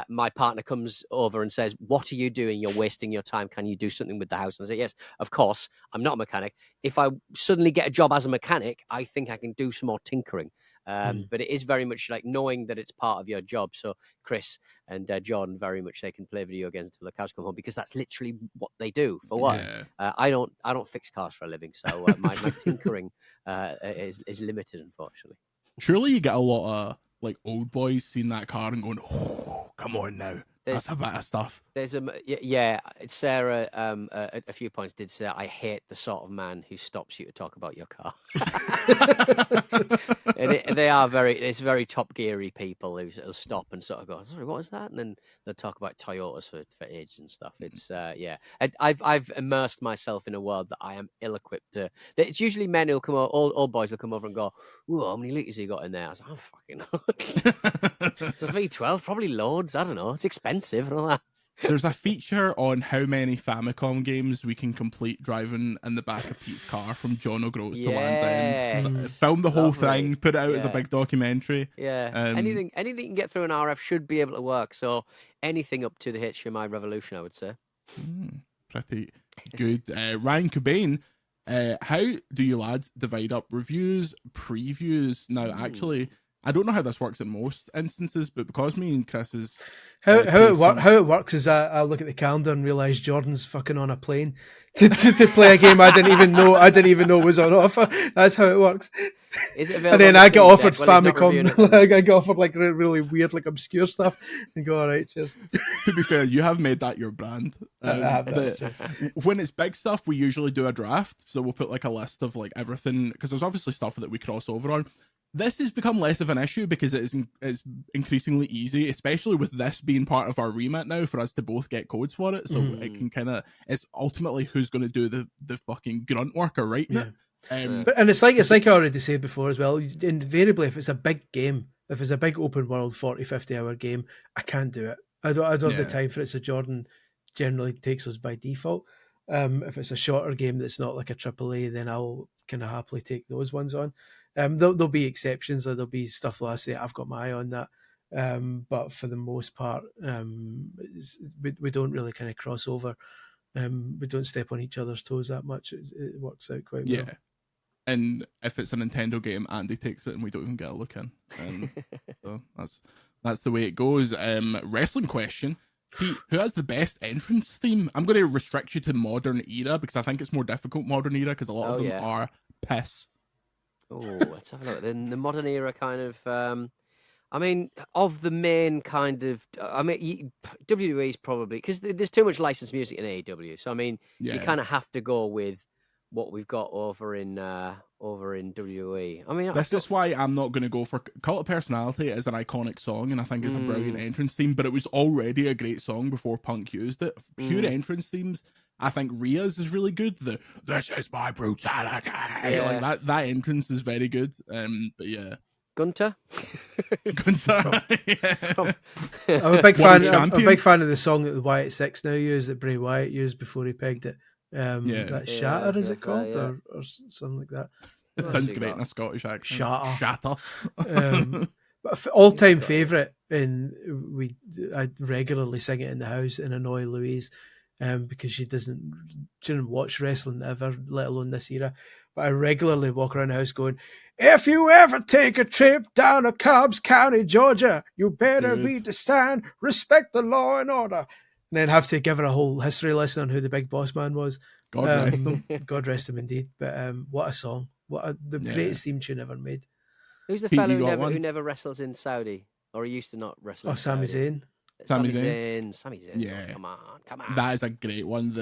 my partner comes over and says, "What are you doing? You're wasting your time. Can you do something with the house?" And I say, "Yes, of course. I'm not a mechanic. If I suddenly get a job as a mechanic, I think I can do some more tinkering." But it is very much like knowing that it's part of your job. So Chris and John, very much they can play video games until the cows come home, because that's literally what they do for work. I don't fix cars for a living, so my tinkering is limited, unfortunately. Surely you get a lot of like old boys seeing that car and going, "Oh, come on now, that's a bit of stuff." There's Sarah a few points did say, "I hate the sort of man who stops you to talk about your car." And it's very Top Geary people who'll stop and sort of go, "Sorry, what is that?" And then they'll talk about Toyotas for ages and stuff. It's I've immersed myself in a world that I am ill-equipped to. It's usually men who'll come over, old boys will come over and go, "Ooh, how many litres have you got in there?" I was like, "I don't fucking know." It's a V12, probably loads. I don't know. It's expensive and all that. There's a feature on how many Famicom games we can complete driving in the back of Pete's car from John O'Groats to Land's End. Film the whole thing, put it out as a big documentary. Yeah, anything you can get through an RF should be able to work. So anything up to the HDMI revolution, I would say. Pretty good. Ryan Cobain, how do you lads divide up reviews, previews? Now, actually, I don't know how this works in most instances, but because me and Chris is how it works is I look at the calendar and realise Jordan's fucking on a plane to play a game I didn't even know was on offer. That's how it works. Is it and then I get offered Famicom. I get offered like really weird, like obscure stuff, and go, all right, cheers. To be fair, you have made that your brand. When it's big stuff, we usually do a draft, so we'll put like a list of like everything, because there's obviously stuff that we cross over on. This has become less of an issue because it's increasingly easy, especially with this being part of our remit now, for us to both get codes for it. So it can it's ultimately who's going to do the fucking grunt work of writing it. And it's like I already said before as well, invariably, if it's a big game, if it's a big open world 40-50 hour game, I can't do it. I don't have the time for it. So Jordan generally takes us by default. If it's a shorter game that's not like a AAA, then I'll kind of happily take those ones on. There'll be exceptions, or there'll be stuff that I say I've got my eye on that. But for the most part, we don't really kind of cross over. We don't step on each other's toes that much. It works out quite well. Yeah. And if it's a Nintendo game, Andy takes it and we don't even get a look in. So that's the way it goes. Wrestling question. Pete, who has the best entrance theme? I'm going to restrict you to modern era because I think it's more difficult modern era because a lot of them are piss. Oh, let's have a look. The modern era kind of... I mean, of the main kind of, I mean, WWE is probably because there's too much licensed music in AEW. So I mean, you Yeah. kind of have to go with what we've got over in WWE. I mean, This is why I'm not going to go for Cult of Personality as an iconic song, and I think it's a brilliant entrance theme, but it was already a great song before Punk used it. Pure entrance themes, I think Rhea's is really good. This is my brutality. Like that entrance is very good. But yeah. Gunter. Gunter. Yeah. I'm a big fan. I'm a big fan of the song that the Wyatt Six now use, that Bray Wyatt used before he pegged it. That Shatter, is it called, or something like that? It sounds great in a Scottish accent. Shatter. But all-time favourite, and I regularly sing it in the house and annoy Louise, because she didn't watch wrestling ever, let alone this era. But I regularly walk around the house going, "If you ever take a trip down to Cobbs County, Georgia, you better read the sign, respect the law and order." And then have to give her a whole history lesson on who the big boss man was. God rest him. God rest him indeed. But what a song. The greatest theme tune ever made. Who's the fellow who never wrestles in Saudi? Or he used to not wrestle in Sami Saudi? Zayn. Sami Zayn. Yeah. Come on. That is a great one.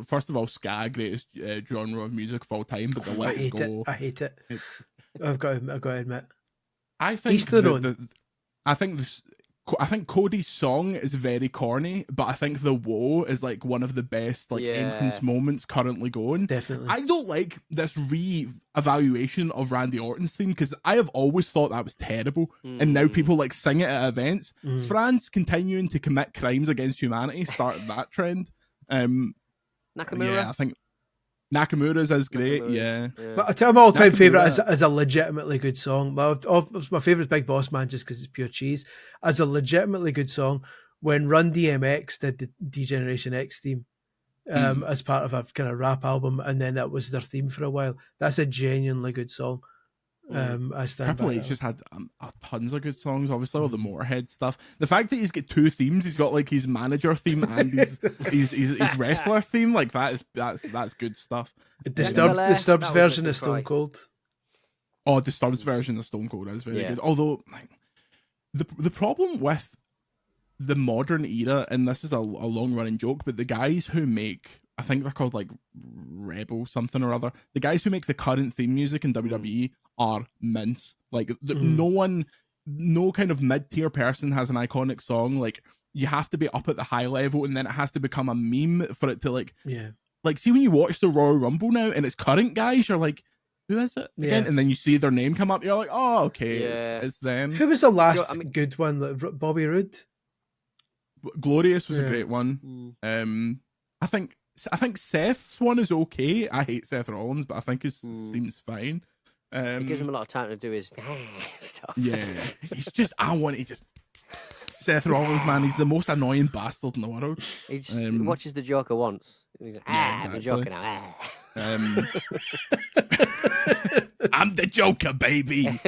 First of all, ska, greatest genre of music of all time, but the Let's Go. I hate it. I've got to admit. I think I think Cody's song is very corny, but I think the Woe is like one of the best entrance moments currently going. Definitely. I don't like this re-evaluation of Randy Orton's theme because I have always thought that was terrible, and now people like sing it at events. France continuing to commit crimes against humanity started that trend. Nakamura? Yeah, I think Nakamura's is great, yeah. But I tell you, my all-time favourite is a legitimately good song. My favourite is Big Boss Man, just because it's pure cheese. As a legitimately good song, when Run DMX did the D-Generation X theme as part of a kind of rap album, and then that was their theme for a while. That's a genuinely good song. Triple H just had tons of good songs, obviously, all the Motorhead stuff. The fact that he's got two themes, he's got like his manager theme and his wrestler theme, like that's good stuff. Disturbed's version of Stone Cold. Oh, Disturbed's version of Stone Cold is very good. Although the problem with the modern era, and this is a long running joke, but the guys who make, I think they're called like Rebel something or other, the guys who make the current theme music in WWE are mince. Like no kind of mid-tier person has an iconic song. Like you have to be up at the high level, and then it has to become a meme for it to like see when you watch the Royal Rumble now and it's current guys, you're like, who is it again? And then you see their name come up, you're like, oh okay, it's them. Who was the last good one? Like Bobby Roode? Glorious was a great one. I think Seth's one is okay. I hate Seth Rollins, but I think his seems fine. It gives him a lot of time to do his stuff. Yeah, he's just Seth Rollins, man. He's the most annoying bastard in the world. He just watches the Joker once. He's like, exactly. The Joker now. I'm the Joker, baby.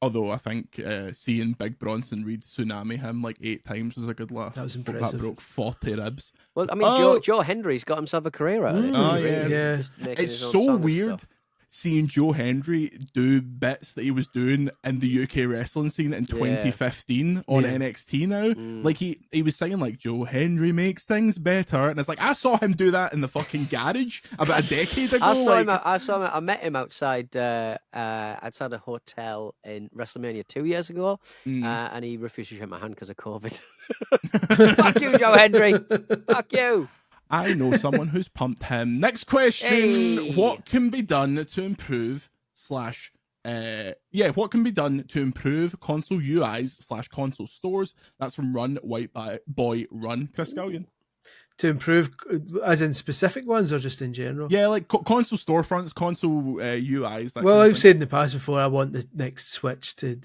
Although I think seeing Big Bronson read Tsunami him like 8 times was a good laugh. That was impressive. That broke 40 ribs. Well, I mean, Joe Hendry's got himself a career out of it. Oh, yeah. It's so weird seeing Joe Hendry do bits that he was doing in the UK wrestling scene in 2015 on NXT now. Like he was saying like, Joe Hendry makes things better, and it's like, I saw him do that in the fucking garage about a decade ago. I saw him. I met him outside a hotel in WrestleMania 2 years ago, and he refused to shake my hand because of COVID. Fuck you, Joe Hendry. Fuck you. I know someone who's pumped him. Next question. Hey. What can be done to improve what can be done to improve console UIs / console stores? That's from Run White Boy Run. Chris Gallion. To improve, as in specific ones or just in general? Yeah, like console storefronts, console UIs. Well, I've said in the past before, I want the next Switch the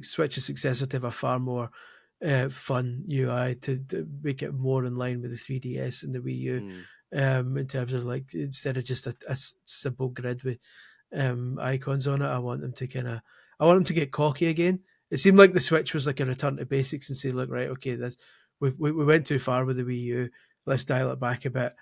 Switch's successor to have a far more fun UI to make it more in line with the 3DS and the Wii U, in terms of like, instead of just a simple grid with icons on it, I want them to get cocky again. It seemed like the Switch was like a return to basics and say, look, right, okay, we went too far with the Wii U, let's dial it back a bit.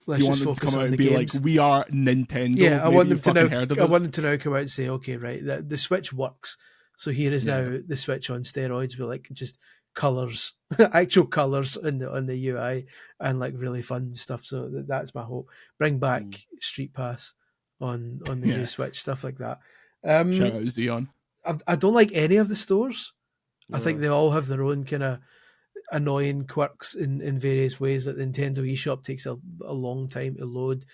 let's You want just them to focus come out on and the be games. like, we are Nintendo. Yeah, I Maybe want you them to fucking now. heard of I us. want them to now come out and say, okay, right, the Switch works. So here is now the Switch on steroids with like just colors, actual colors on the UI, and like really fun stuff. So that's my hope. Bring back Street Pass on the new Switch, stuff like that. Shout out Xeon. I don't like any of the stores. I No. think they all have their own kind of annoying quirks in various ways. Like the Nintendo eShop takes a long time to load.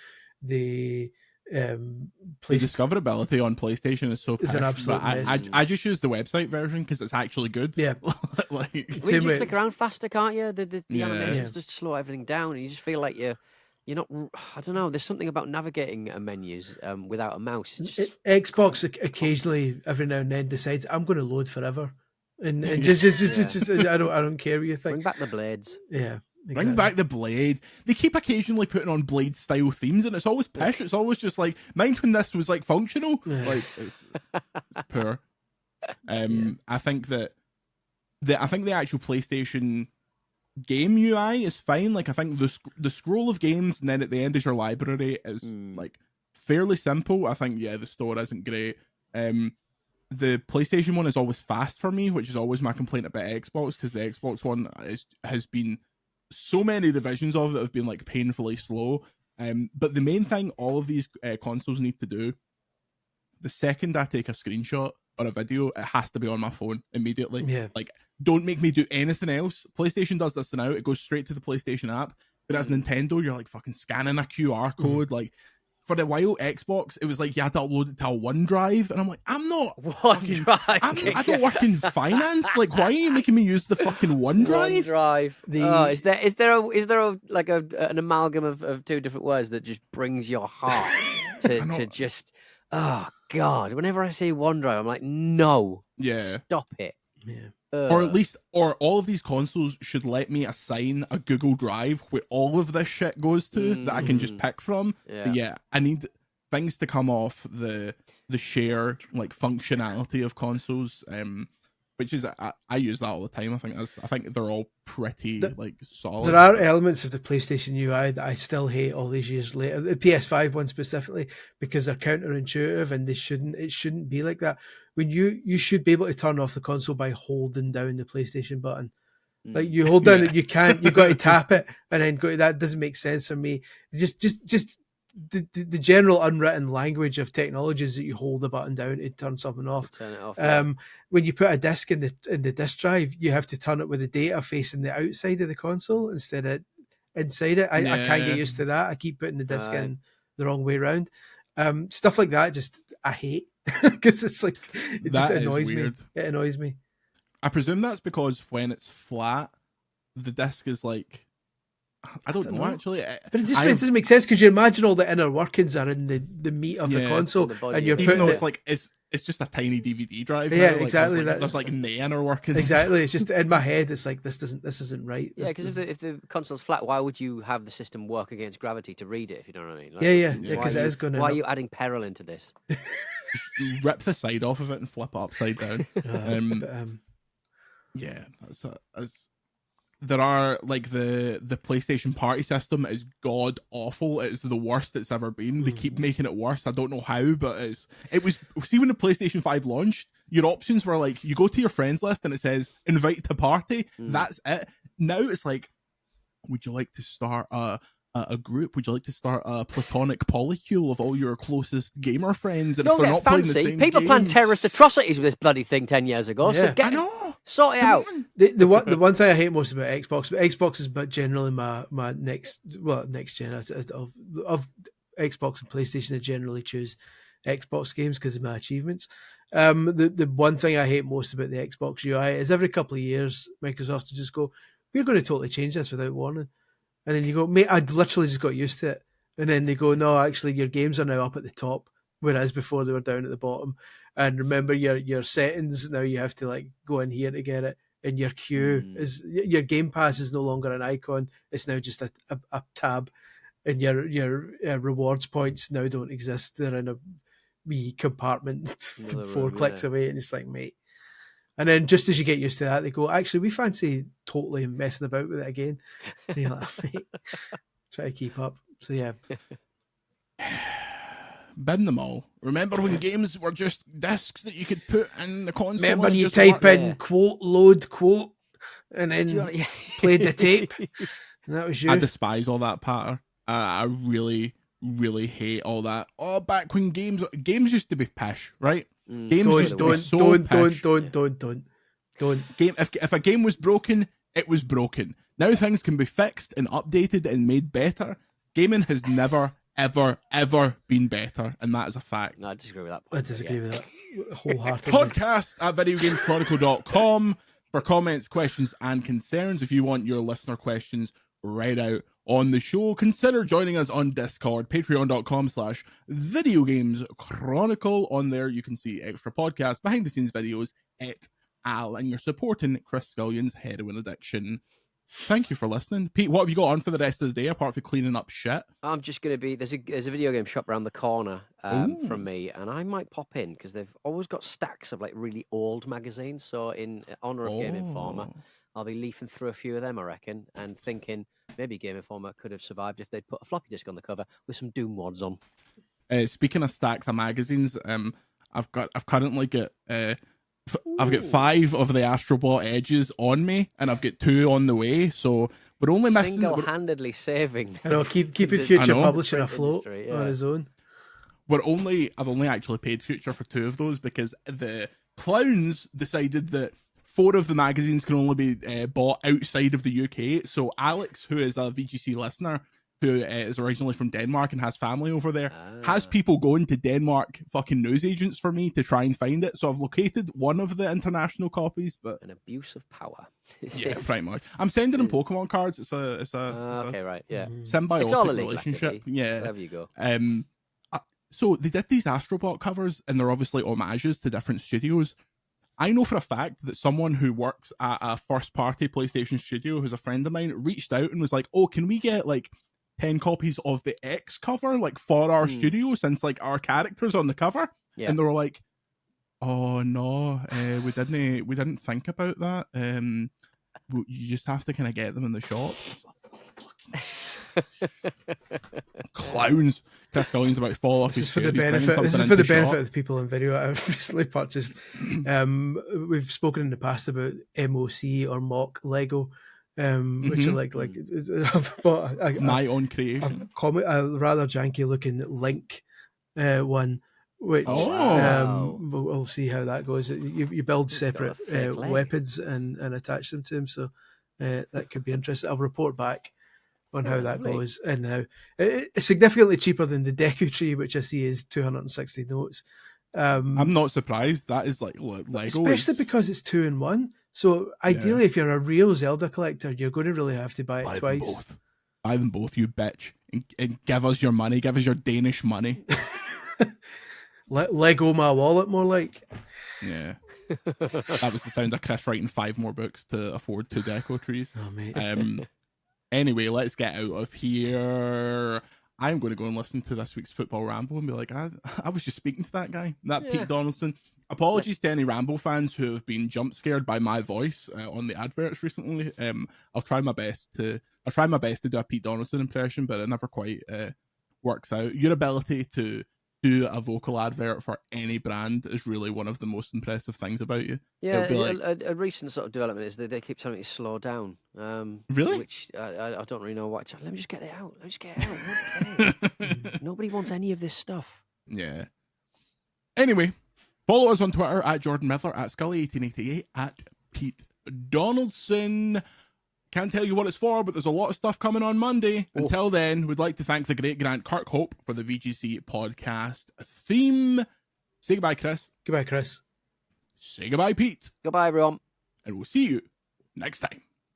The The discoverability on PlayStation is so Is an pish, absolute but mess. I just use the website version because it's actually good. Yeah. like Well, you Same just way- click around faster, can't you? The Yeah. animations just slow everything down, and you just feel like you're not. I don't know. There's something about navigating menus without a mouse. It's just Xbox occasionally, every now and then, decides I'm going to load forever, and just I don't care what you think. bring back the blades. Yeah, bring back the blades. They keep occasionally putting on blade style themes, and it's always pish. It's always just like, mind when this was like functional. Yeah. Like it's poor. I think that the actual PlayStation game UI is fine. Like I think the scroll of games and then at the end is your library is like fairly simple. I think the store isn't great. The PlayStation one is always fast for me, which is always my complaint about Xbox, because the Xbox one has been so many revisions of it have been like painfully slow. But the main thing all of these consoles need to do, the second I take a screenshot or a video, it has to be on my phone immediately. Yeah. Like, don't make me do anything else. PlayStation does this now. It goes straight to the PlayStation app. But as Nintendo, you're like fucking scanning a QR code. Like, for a while, Xbox, it was like you had to upload it to a OneDrive. And I'm like, I'm not OneDrive. I don't work in finance. Like, why are you making me use the fucking OneDrive? OneDrive. Is there an amalgam of two different words that just brings your heart to just God? Whenever I see OneDrive, I'm like, no, stop it. Yeah. Or at least, or all of these consoles should let me assign a Google Drive where all of this shit goes to that I can just pick from. But I need things to come off the share like functionality of consoles. Which is I use that all the time. I think they're all pretty like solid. There are elements of the PlayStation UI that I still hate all these years later. The PS5 one specifically, because they're counterintuitive and it shouldn't be like that. When you should be able to turn off the console by holding down the PlayStation button. Like you hold down it, you can't. You've got to tap it and then go. That doesn't make sense for me. Just the general unwritten language of technology is that you hold the button down to turn something off. Turn it off. When you put a disc in the disc drive, you have to turn it with the data facing the outside of the console instead of inside it. I can't get used to that. I keep putting the disc in the wrong way around. Stuff like that, just I hate because it's like it just annoys me. It annoys me. I presume that's because when it's flat, the disc is like. I don't know actually, but it doesn't make sense because you imagine all the inner workings are in the meat of the console, and you're even putting though it's like it's just a tiny DVD drive. Yeah, now. Like, exactly. There's like no inner workings. Exactly. It's just in my head. It's like this isn't right. Yeah, because if the console's flat, why would you have the system work against gravity to read it? If you know what I mean? Like, yeah. Because it is going to. Why are you adding peril into this? Rip the side off of it and flip it upside down. There are like the PlayStation Party system is god awful. It's the worst it's ever been. They keep making it worse. I don't know how, but it was. See, when the PlayStation 5 launched, your options were like you go to your friends list and it says invite to party. That's it. Now it's like, would you like to start a group? Would you like to start a platonic polycule of all your closest gamer friends? And Don't if they're get not fancy. playing the same People games, planned terrorist atrocities with this bloody thing 10 years ago. Yeah. So I know. Sort it out. The one thing I hate most about Xbox is but generally my next gen of Xbox and PlayStation. I generally choose Xbox games because of my achievements. The one thing I hate most about the Xbox UI is every couple of years Microsoft will just go, we're going to totally change this without warning. And then you go, mate, I'd literally just got used to it. And then they go, no, actually, your games are now up at the top, whereas before they were down at the bottom. And remember your settings, now you have to like go in here to get it. And your queue is, your Game Pass is no longer an icon. It's now just a tab. And your rewards points now don't exist. They're in a wee compartment 4 clicks away. And it's like, mate. And then just as you get used to that, they go, actually, we fancy totally messing about with it again. And you're like, mate, try to keep up. So yeah, Bin them all. Remember when games were just discs that you could put in the console? remember and you just type work? in Yeah. quote load quote, and Do you then want- yeah. played the tape, and that was you. I despise all that patter. I really, really hate all that. Oh, back when games used to be pish, right? Mm, Games Don't used to be don't so don't pish. don't. Game if a game was broken, it was broken. Now things can be fixed and updated and made better. Gaming has never, ever been better, and that is a fact. No, I disagree with that I point. disagree with that wholeheartedly. Podcast at videogameschronicle.com for comments, questions, and concerns. If you want your listener questions read out on the show, consider joining us on Discord, patreon.com/videogameschronicle. On there, you can see extra podcasts, behind the scenes videos, Al, and you're supporting Chris Scullion's heroin addiction. Thank you for listening. Pete, what have you got on for the rest of the day apart from cleaning up shit? I'm just going to be there's a video game shop around the corner Ooh. from me, and I might pop in because they've always got stacks of like really old magazines. So in honor of Game Informer, I'll be leafing through a few of them, I reckon, and thinking maybe Game Informer could have survived if they'd put a floppy disk on the cover with some Doom wads on. Speaking of stacks of magazines, I've currently got I've got 5 of the Astrobot Edges on me, and I've got 2 on the way. So we're only missing. Single-handedly saving. I know, keeping the Future know. Publishing print afloat industry, on yeah. his own. I've only actually paid Future for 2 of those because the clowns decided that 4 of the magazines can only be bought outside of the UK. So Alex, who is a VGC listener, who is originally from Denmark and has family over there, has people going to Denmark fucking newsagents for me to try and find it. So I've located one of the international copies, but An abuse of power. yeah, pretty much. I'm sending them Pokemon cards. It's a Okay, right, yeah. symbiotic It's all illegal relationship. activity. Yeah. Wherever you go. So they did these Astrobot covers, and they're obviously homages to different studios. I know for a fact that someone who works at a first-party PlayStation studio, who's a friend of mine, reached out and was like, "Oh, can we get like 10 copies of the X cover, like for our studio, since like our characters on the cover?" Yeah. And they were like, "Oh no, we didn't think about that. You just have to kind of get them in the shops." Clowns. Chris Scullion's about to fall off This his is for the chair. He's bringing benefit. This something is for the into benefit shop. of the people in video. I've recently purchased. We've spoken in the past about MOC or mock Lego, which are like I've bought My own creation. a rather janky looking Link one, which wow. we'll see how that goes. You build He's got a separate fake leg. weapons and attach them to him, so that could be interesting. I'll report back on how that lovely. goes. And now it's significantly cheaper than the Deku Tree, which I see is 260 notes. I'm not surprised. That is like Lego. Especially because it's 2 in 1. So ideally, if you're a real Zelda collector, you're going to really have to buy it twice. Buy them both, you bitch, and give us your money. Give us your Danish money. Lego my wallet, more like. Yeah. That was the sound of Chris writing 5 more books to afford 2 deco trees. Oh, mate. Anyway, let's get out of here. I'm going to go and listen to this week's Football Ramble and be like, I was just speaking to that guy, Pete Donaldson. Apologies to any Ramble fans who have been jump scared by my voice on the adverts recently. I'll try my best to do a Pete Donaldson impression, but it never quite works out. Your ability to do a vocal advert for any brand is really one of the most impressive things about you. Yeah, It'll be like, a recent sort of development is that they keep telling me to slow down. Really? Which I don't really know what. Let me just get it out. Let me just get it out. Nobody wants any of this stuff. Yeah. Anyway, follow us on Twitter at Jordan Midler, at Scully1888, at Pete Donaldson. Can't tell you what it's for, but there's a lot of stuff coming on Monday. Until then, we'd like to thank the great Grant Kirkhope for the VGC podcast theme. Say goodbye, Chris. Goodbye, Chris. Say goodbye, Pete. Goodbye, everyone. And we'll see you next time.